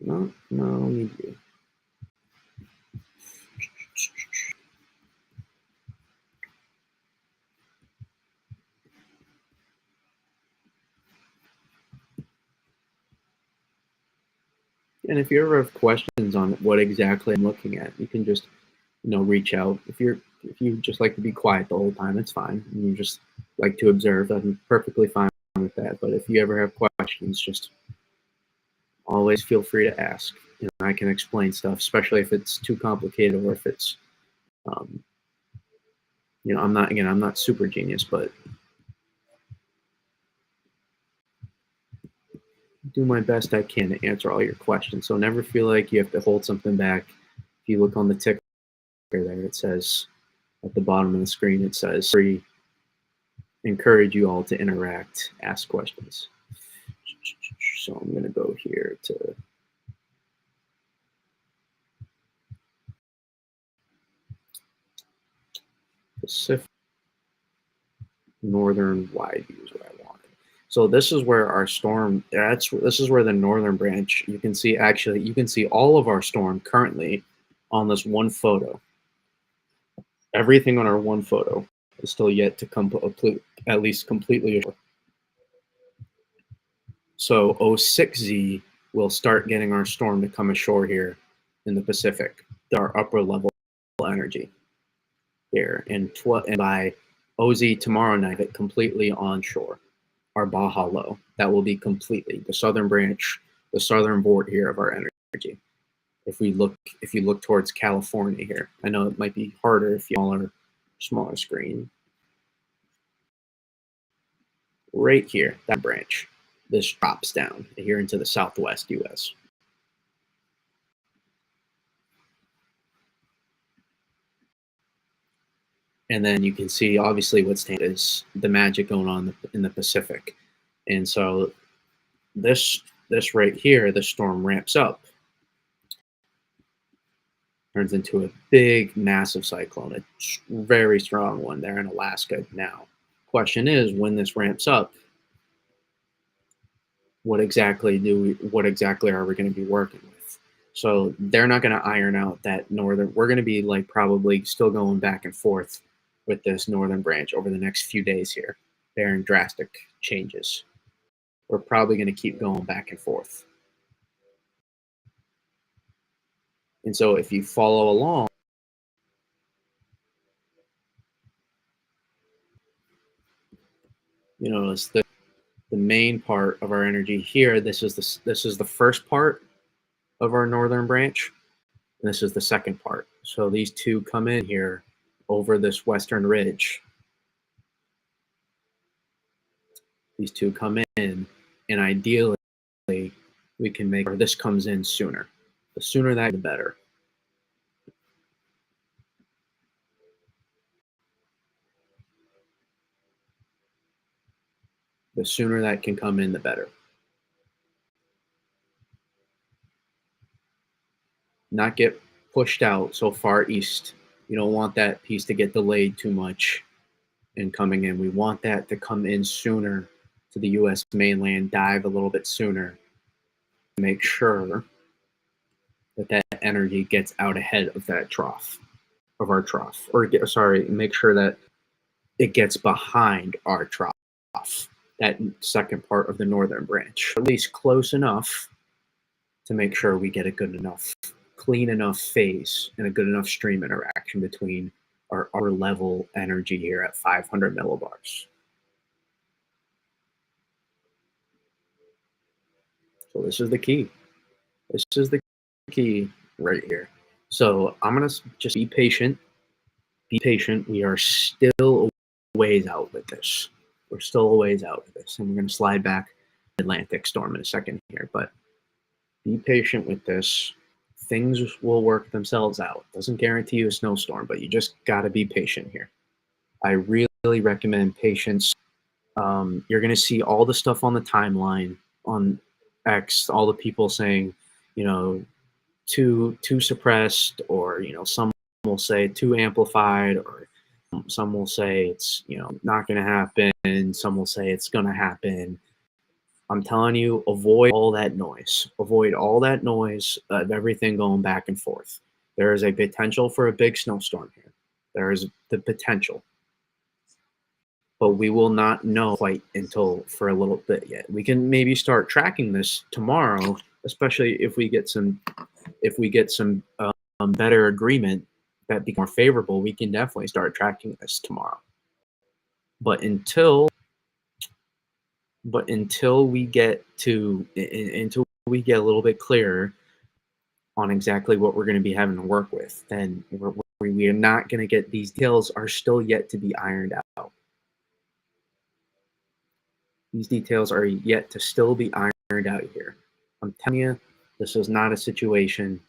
no. And if you ever have questions on what exactly I'm looking at, you can just reach out. If you just like to be quiet the whole time, it's fine. And you just like to observe, I'm perfectly fine with that. But if you ever have questions, just always feel free to ask. I can explain stuff, especially if it's too complicated or if it's um, I'm not super genius, but do my best I can to answer all your questions. So never feel like you have to hold something back. If you look on the ticker there, it says at the bottom of the screen, it says free. Encourage you all to interact, ask questions. So I'm going to go here to Pacific Northern wide view is what I want. So this is where our storm, this is where the northern branch, you can see all of our storm currently on this one photo. Everything on our one photo is still yet to come at least completely ashore. So 06Z will start getting our storm to come ashore here in the Pacific, our upper level energy here. And by OZ tomorrow night, it completely onshore, our Baja low. That will be completely the southern branch, the southern board here of our energy. If you look towards California here, I know it might be harder if you all are smaller screen. Right here, that branch, this drops down here into the southwest U.S. And then you can see obviously what's is the magic going on in the Pacific. And so this right here, the storm ramps up, turns into a big, massive cyclone, a very strong one there in Alaska now. Question is, when this ramps up, what exactly are we going to be working with? So they're not going to iron out that northern. We're going to be like probably still going back and forth with this northern branch over the next few days here, bearing drastic changes. We're probably going to keep going back and forth. And so if you follow along, it's the main part of our energy here. This is the first part of our northern branch. And this is the second part. So these two come in here over this western ridge. These two come in, and ideally, we can make sure this comes in sooner. The sooner that, the better. The sooner that can come in, the better. Not get pushed out so far east. You don't want that piece to get delayed too much in coming in. We want that to come in sooner to the US mainland, dive a little bit sooner, make sure that that energy gets out ahead of that trough, of our trough. Or, sorry, make sure that it gets behind our trough, that second part of the northern branch, at least close enough to make sure we get a good enough, clean enough phase and a good enough stream interaction between our upper level energy here at 500 millibars. So this is the key. This is the key right here. So I'm gonna just be patient. Be patient. We are still a ways out with this. We're still a ways out with this, and we're gonna slide back Atlantic storm in a second here. But be patient with this. Things will work themselves out. Doesn't guarantee you a snowstorm, but you just gotta be patient here. I really recommend patience. You're going to see all the stuff on the timeline on X, all the people saying, you know, too suppressed, or some will say too amplified, or some will say it's not going to happen. Some will say it's going to happen. I'm telling you, avoid all that noise. Avoid all that noise of everything going back and forth. There is a potential for a big snowstorm here. There is the potential, but we will not know quite until for a little bit yet. We can maybe start tracking this tomorrow, especially if we get some better agreement that becomes more favorable. We can definitely start tracking this tomorrow. But until we get a little bit clearer on exactly what we're going to be having to work with, then we are not going to get, these details are still yet to be ironed out. These details are yet to still be ironed out here. I'm telling you, this is not a situation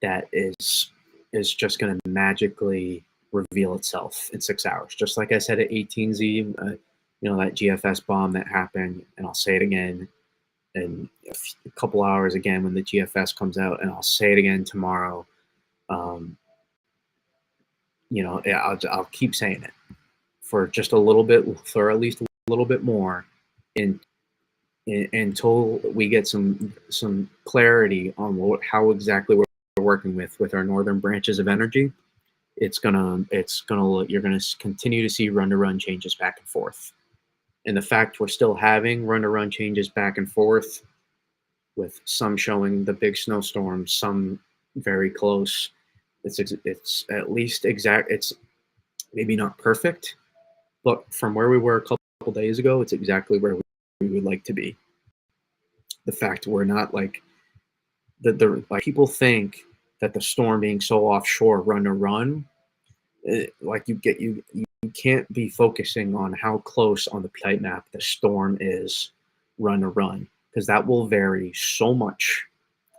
that is just going to magically reveal itself in 6 hours. Just like I said at 18Z, that GFS bomb that happened, and I'll say it again in a couple hours again when the GFS comes out, and I'll say it again tomorrow. I'll keep saying it for just a little bit, for at least a little bit more, until we get some clarity on how exactly we're working with our northern branches of energy. You're gonna continue to see run-to-run changes back and forth. And the fact we're still having run-to-run changes back and forth, with some showing the big snowstorms, some very close, it's at least exact. It's maybe not perfect, but from where we were a couple days ago, it's exactly where we would like to be. The fact we're not like like people think that the storm being so offshore run to run, like you can't be focusing on how close on the type map the storm is run to run, because that will vary so much.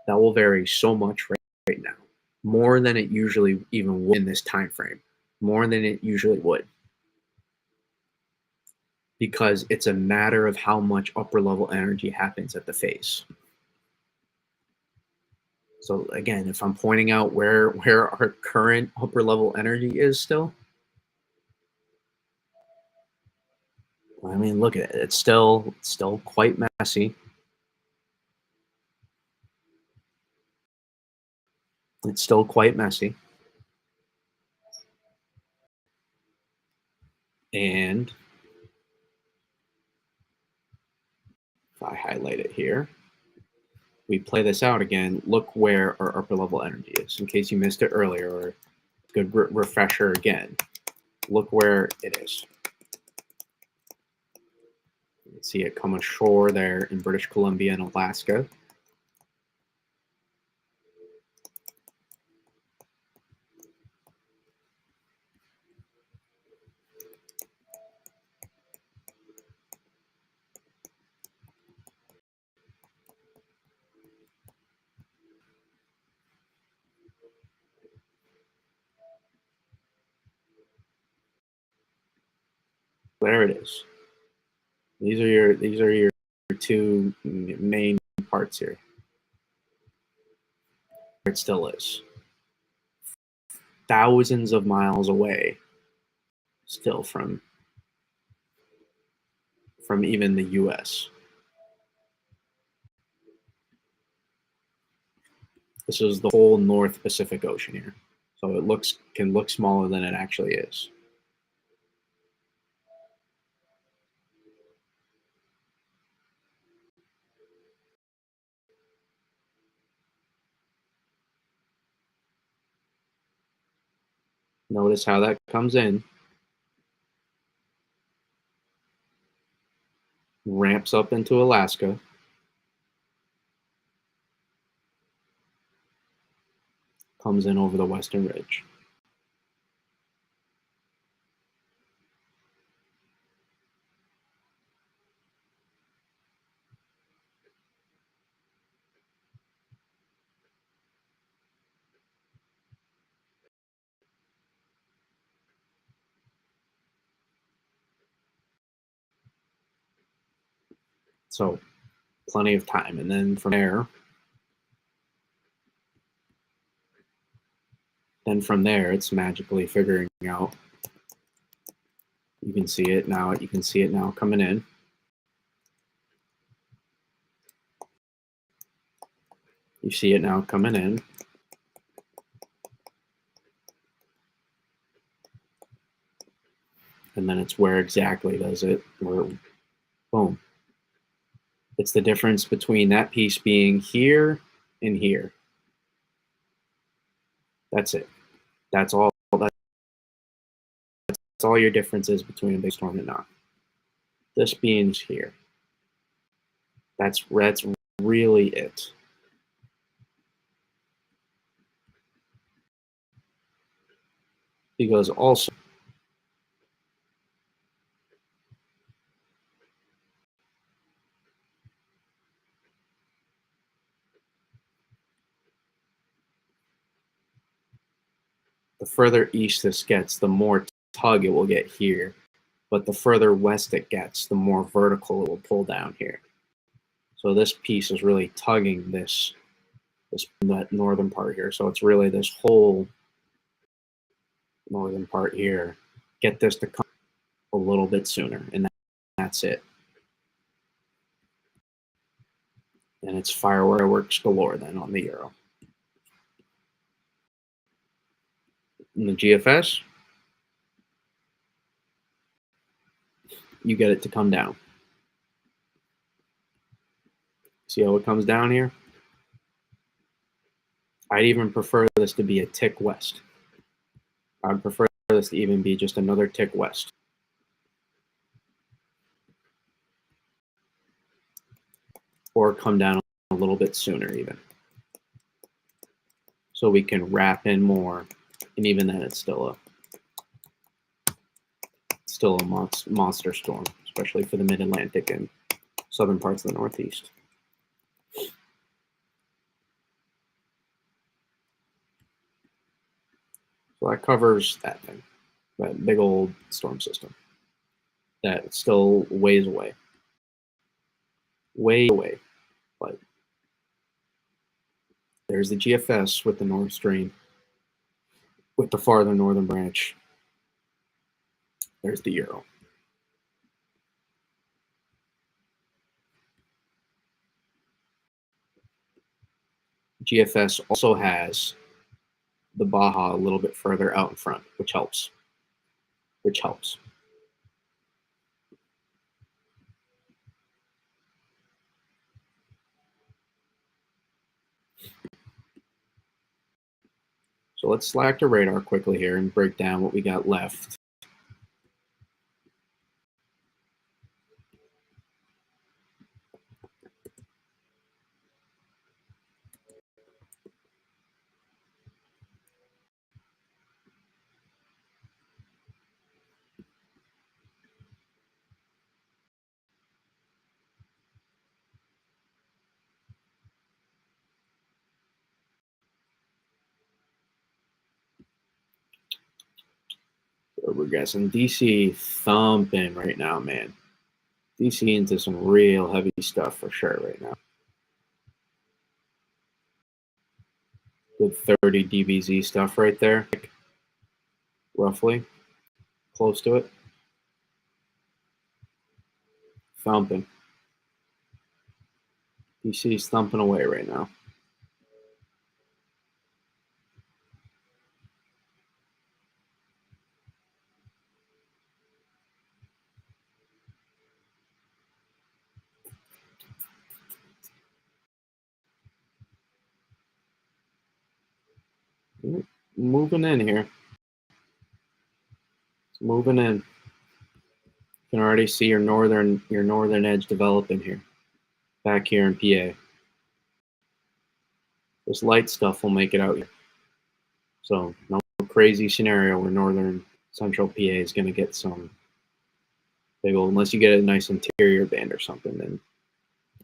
That will vary so much right now, more than it usually even would in this time frame, more than it usually would, because it's a matter of how much upper level energy happens at the phase. So again, if I'm pointing out where our current upper level energy is still, I mean, look at it. It's still quite messy. It's still quite messy. And if I highlight it here, we play this out again. Look where our upper level energy is, in case you missed it earlier, or good refresher again. Look where it is. You can see it come ashore there in British Columbia and Alaska. There it is. These are your two main parts here. It still is. Thousands of miles away still from even the US. This is the whole North Pacific Ocean here. So it can look smaller than it actually is. Notice how that comes in, ramps up into Alaska, comes in over the Western Ridge. So plenty of time. And then from there, it's magically figuring out. You can see it now. You can see it now coming in. You see it now coming in. And then it's where exactly does it? Where, boom. It's the difference between that piece being here and here. That's it. That's all. That's all your difference is between a big storm and not. This being here. That's really it. Because also the further east this gets, the more tug it will get here. But the further west it gets, the more vertical it will pull down here. So this piece is really tugging that northern part here. So it's really this whole northern part here. Get this to come a little bit sooner, and that's it. And it's fireworks galore then on the Euro. In the GFS, you get it to come down. See how it comes down here? I'd even prefer this to be a tick west. I'd prefer this to even be just another tick west. Or come down a little bit sooner even. So we can wrap in more, and even then it's still a monster storm, especially for the mid-Atlantic and southern parts of the Northeast. So that covers that thing, that big old storm system that still ways away. Way away. But there's the GFS with the North Stream, with the farther northern branch. There's the Euro. GFS also has the Baja a little bit further out in front, which helps. So let's select a radar quickly here and break down what we got left. We're guessing DC thumping right now, man. DC into some real heavy stuff for sure right now. Good 30 DBZ stuff right there, roughly, close to it. Thumping. DC's thumping away right now. Moving in here. It's moving in. You can already see your northern edge developing here. Back here in PA. This light stuff will make it out here. So no crazy scenario where northern central PA is going to get some big old, unless you get a nice interior band or something, then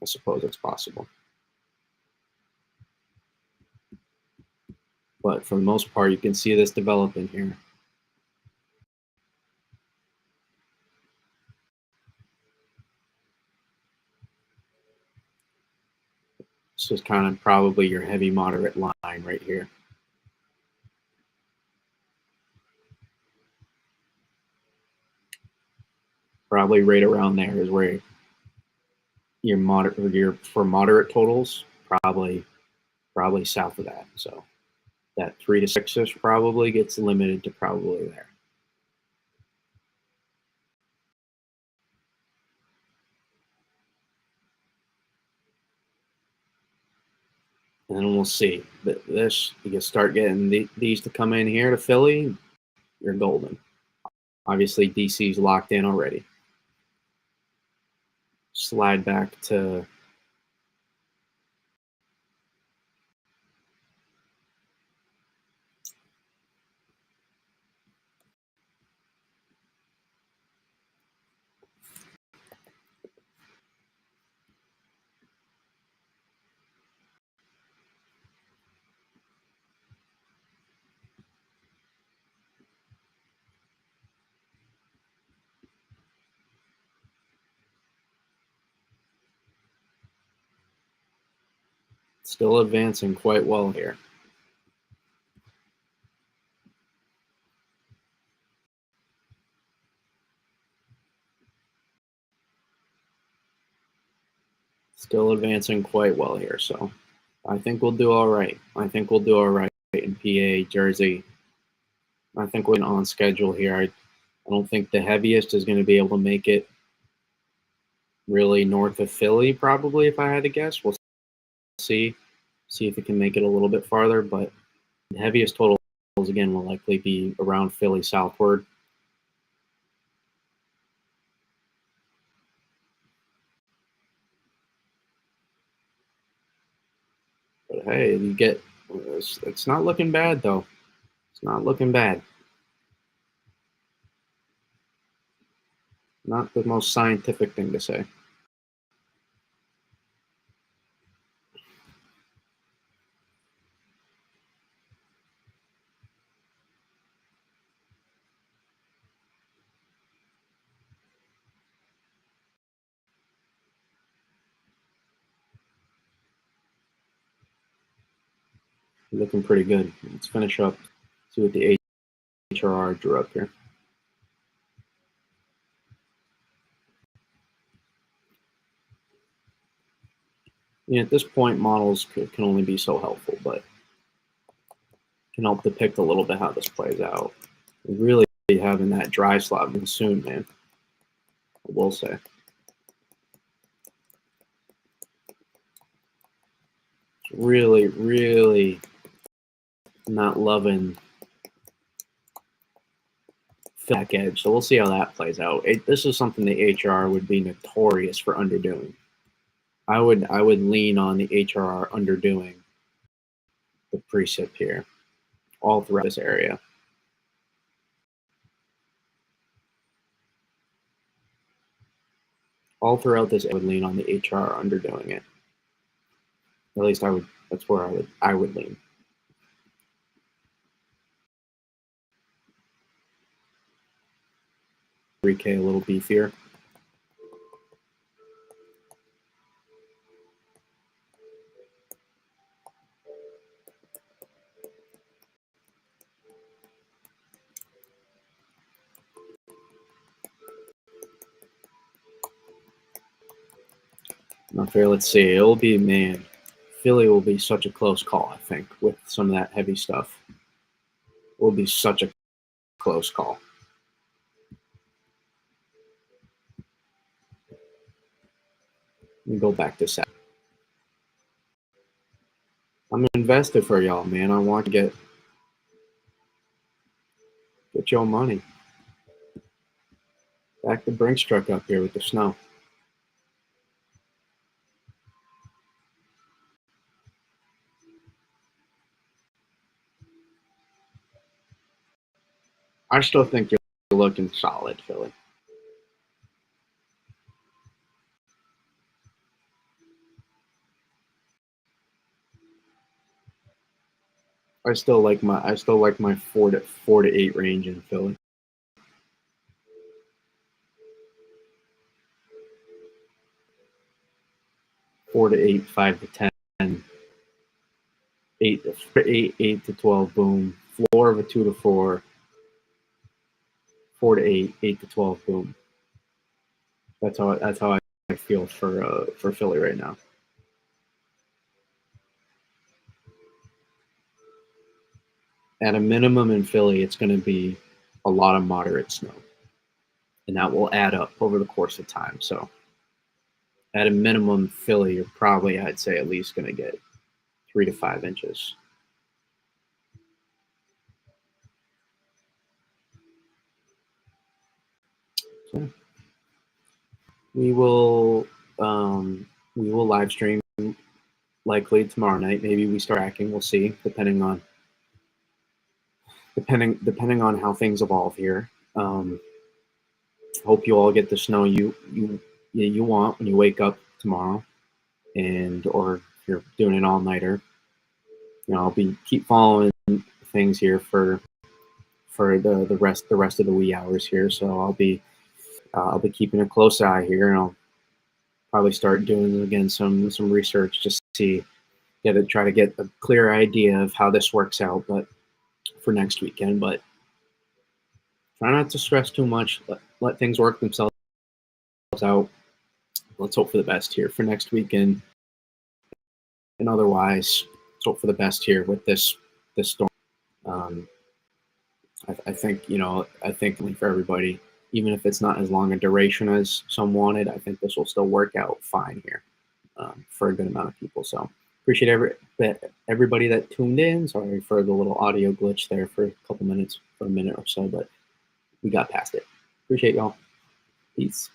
I suppose it's possible. But for the most part, you can see this developing here. This is kind of probably your heavy moderate line right here. Probably right around there is where for moderate totals, probably south of that. So that 3 to 6-ish probably gets limited to probably there. And then we'll see. But this, you can start getting these to come in here to Philly, you're golden. Obviously, DC's locked in already. Slide back to still advancing quite well here. Still advancing quite well here, so I think we'll do all right. I think we'll do all right in PA, Jersey. I think we're on schedule here. I don't think the heaviest is going to be able to make it really north of Philly, probably, if I had to guess. We'll see if it can make it a little bit farther, but the heaviest totals, again, will likely be around Philly southward. But hey, it's not looking bad, though. It's not looking bad. Not the most scientific thing to say. Looking pretty good. Let's finish up. See what the HRR drew up here. Yeah, at this point, models can only be so helpful, but can help depict a little bit how this plays out. We're really having that dry slot soon, man. I will say. Really, really not loving back edge. So we'll see how that plays out. This is something the HR would be notorious for underdoing. I would lean on the HRR underdoing the precip here all throughout this area. All throughout this, I would lean on the HRR underdoing it. At least I would. That's where I would lean. 3K a little beefier. Not fair. Let's see. It'll be, man, Philly will be such a close call, I think, with some of that heavy stuff. It will be such a close call. Let me go back to set. I'm invested for y'all, man. I want to get your money. Back the Brinks truck up here with the snow. I still think you're looking solid, Philly. I still like my 4 to 8 range in Philly. 4 to 8, 5 to 10, 8 to 12, boom. Floor of a 2 to 4, 4 to 8, 8 to 12, boom. That's how I feel for Philly right now. At a minimum in Philly, it's going to be a lot of moderate snow, and that will add up over the course of time. So, at a minimum, Philly, you're probably, I'd say, at least going to get 3 to 5 inches. So, we will live stream likely tomorrow night. Maybe we start tracking. We'll see, depending on how things evolve here. Hope you all get the snow you want when you wake up tomorrow, or if you're doing an all nighter. I'll keep following things here for the rest of the wee hours here. So I'll be keeping a close eye here, and I'll probably start doing again some research just to try to get a clear idea of how this works out, but for next weekend. But try not to stress too much. Let things work themselves out. Let's hope for the best here for next weekend, and otherwise, let's hope for the best here with this storm. I think for everybody, even if it's not as long a duration as some wanted, I think this will still work out fine here for a good amount of people. So appreciate everybody that tuned in. Sorry for the little audio glitch there for a couple minutes, for a minute or so, but we got past it. Appreciate y'all. Peace.